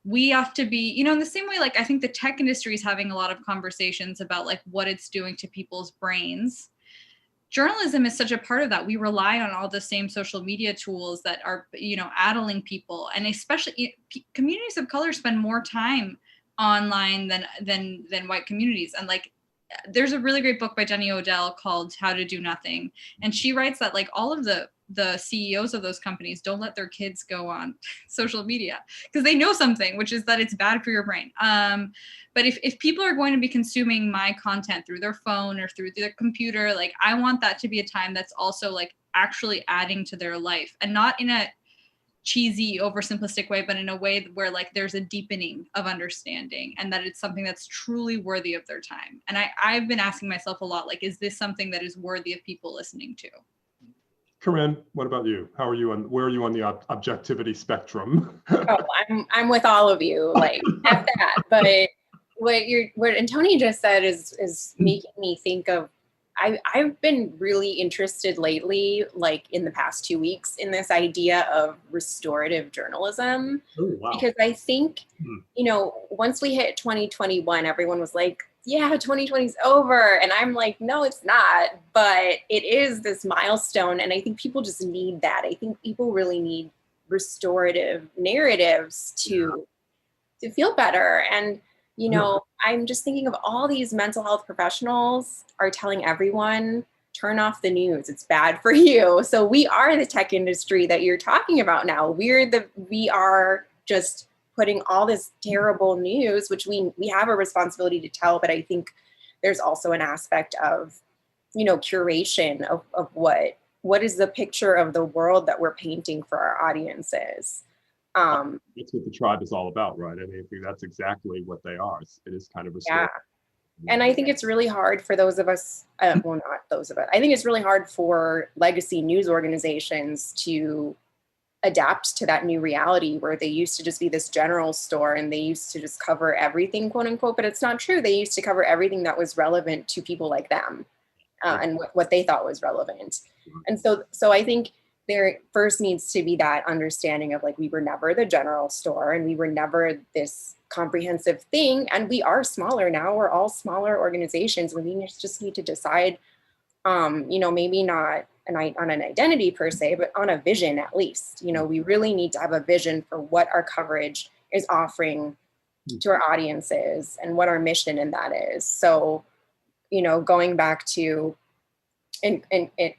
we have to be, in the same way, like I think the tech industry is having a lot of conversations about like what it's doing to people's brains. Journalism is such a part of that. We rely on all the same social media tools that are, addling people. And especially communities of color spend more time online than white communities. And like, there's a really great book by Jenny Odell called How to Do Nothing. And she writes that like all of the the CEOs of those companies don't let their kids go on social media because they know something, which is that it's bad for your brain. But if people are going to be consuming my content through their phone or through their computer, like I want that to be a time that's also like actually adding to their life, and not in a cheesy, oversimplistic way, but in a way where like there's a deepening of understanding and that it's something that's truly worthy of their time. And I've been asking myself a lot, like, is this something that is worthy of people listening to?
Corinne, what about you? How are you on, where are you on the objectivity spectrum?
Oh, I'm with all of you, like at that. But what Antonia just said is making me think of, I've been really interested lately, like in the past 2 weeks, in this idea of restorative journalism.
Oh, wow.
Because I think, you know, once we hit 2021, everyone was like, yeah, 2020 is over. And I'm like, no, it's not. But it is this milestone. And I think people just need that. I think people really need restorative narratives to feel better. And, you know, I'm just thinking of all these mental health professionals are telling everyone, turn off the news. It's bad for you. So we are the tech industry that you're talking about now. We are just putting all this terrible news, which we have a responsibility to tell, but I think there's also an aspect of, you know, curation of what is the picture of the world that we're painting for our audiences.
That's what the TRiiBE is all about, right? I mean, I think that's exactly what they are. It is kind of a story.
Yeah. And I think it's really hard for those of us, well, not those of us, I think it's really hard for legacy news organizations to adapt to that new reality where they used to just be this general store and they used to just cover everything, quote unquote, but it's not true. They used to cover everything that was relevant to people like them and what they thought was relevant. And so I think there first needs to be that understanding of like, we were never the general store and we were never this comprehensive thing. And we are smaller now. We're all smaller organizations. We just need to decide, you know, maybe not on an identity per se, but on a vision at least. You know, we really need to have a vision for what our coverage is offering to our audiences and what our mission in that is. So, you know, going back to and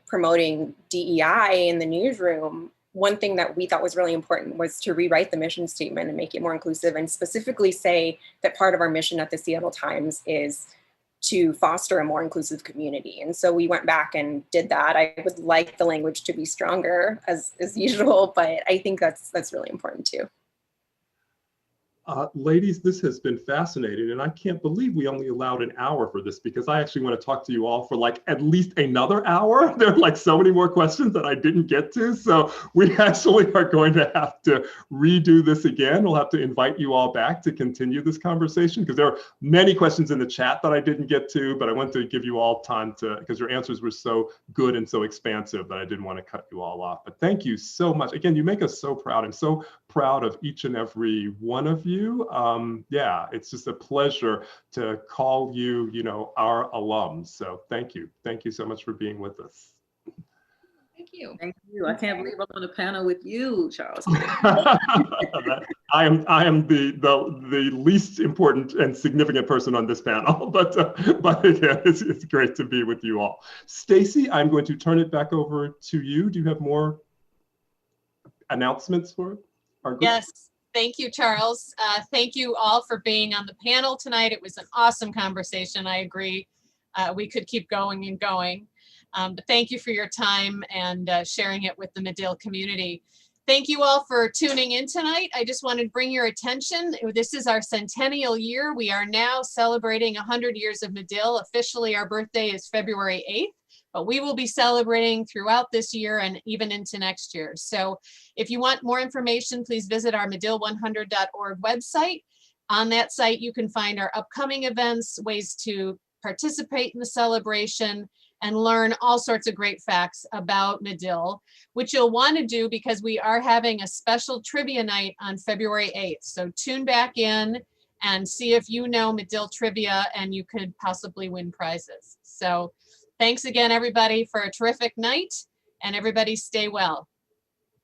promoting DEI in the newsroom, one thing that we thought was really important was to rewrite the mission statement and make it more inclusive and specifically say that part of our mission at the Seattle Times is to foster a more inclusive community. And so we went back and did that. I would like the language to be stronger as usual, but I think that's really important too.
Ladies, this has been fascinating, and I can't believe we only allowed an hour for this because I actually want to talk to you all for like at least another hour. There are like so many more questions that I didn't get to, so we actually are going to have to redo this again. We'll have to invite you all back to continue this conversation because there are many questions in the chat that I didn't get to, but I want to give you all time to, because your answers were so good and so expansive that I didn't want to cut you all off. But thank you so much. Again, you make us so proud. I'm so proud of each and every one of you. Yeah, it's just a pleasure to call you, you know, our alums. So thank you. Thank you so much for being with us.
Thank you.
Thank you. I can't believe I'm on a panel with you, Charles.
I am the least important and significant person on this panel, but again, it's great to be with you all. Stacy, I'm going to turn it back over to you. Do you have more announcements for our group?
Yes. Thank you, Charles. Thank you all for being on the panel tonight. It was an awesome conversation. I agree. We could keep going and going. But thank you for your time and sharing it with the Medill community. Thank you all for tuning in tonight. I just wanted to bring your attention. This is our centennial year. We are now celebrating 100 years of Medill. Officially, our birthday is February 8th. But we will be celebrating throughout this year and even into next year. So if you want more information, please visit our medill100.org website. On that site, you can find our upcoming events, ways to participate in the celebration, and learn all sorts of great facts about Medill, which you'll want to do because we are having a special trivia night on February 8th. So tune back in and see if you know Medill trivia and you could possibly win prizes. So thanks again, everybody, for a terrific night, and everybody stay well.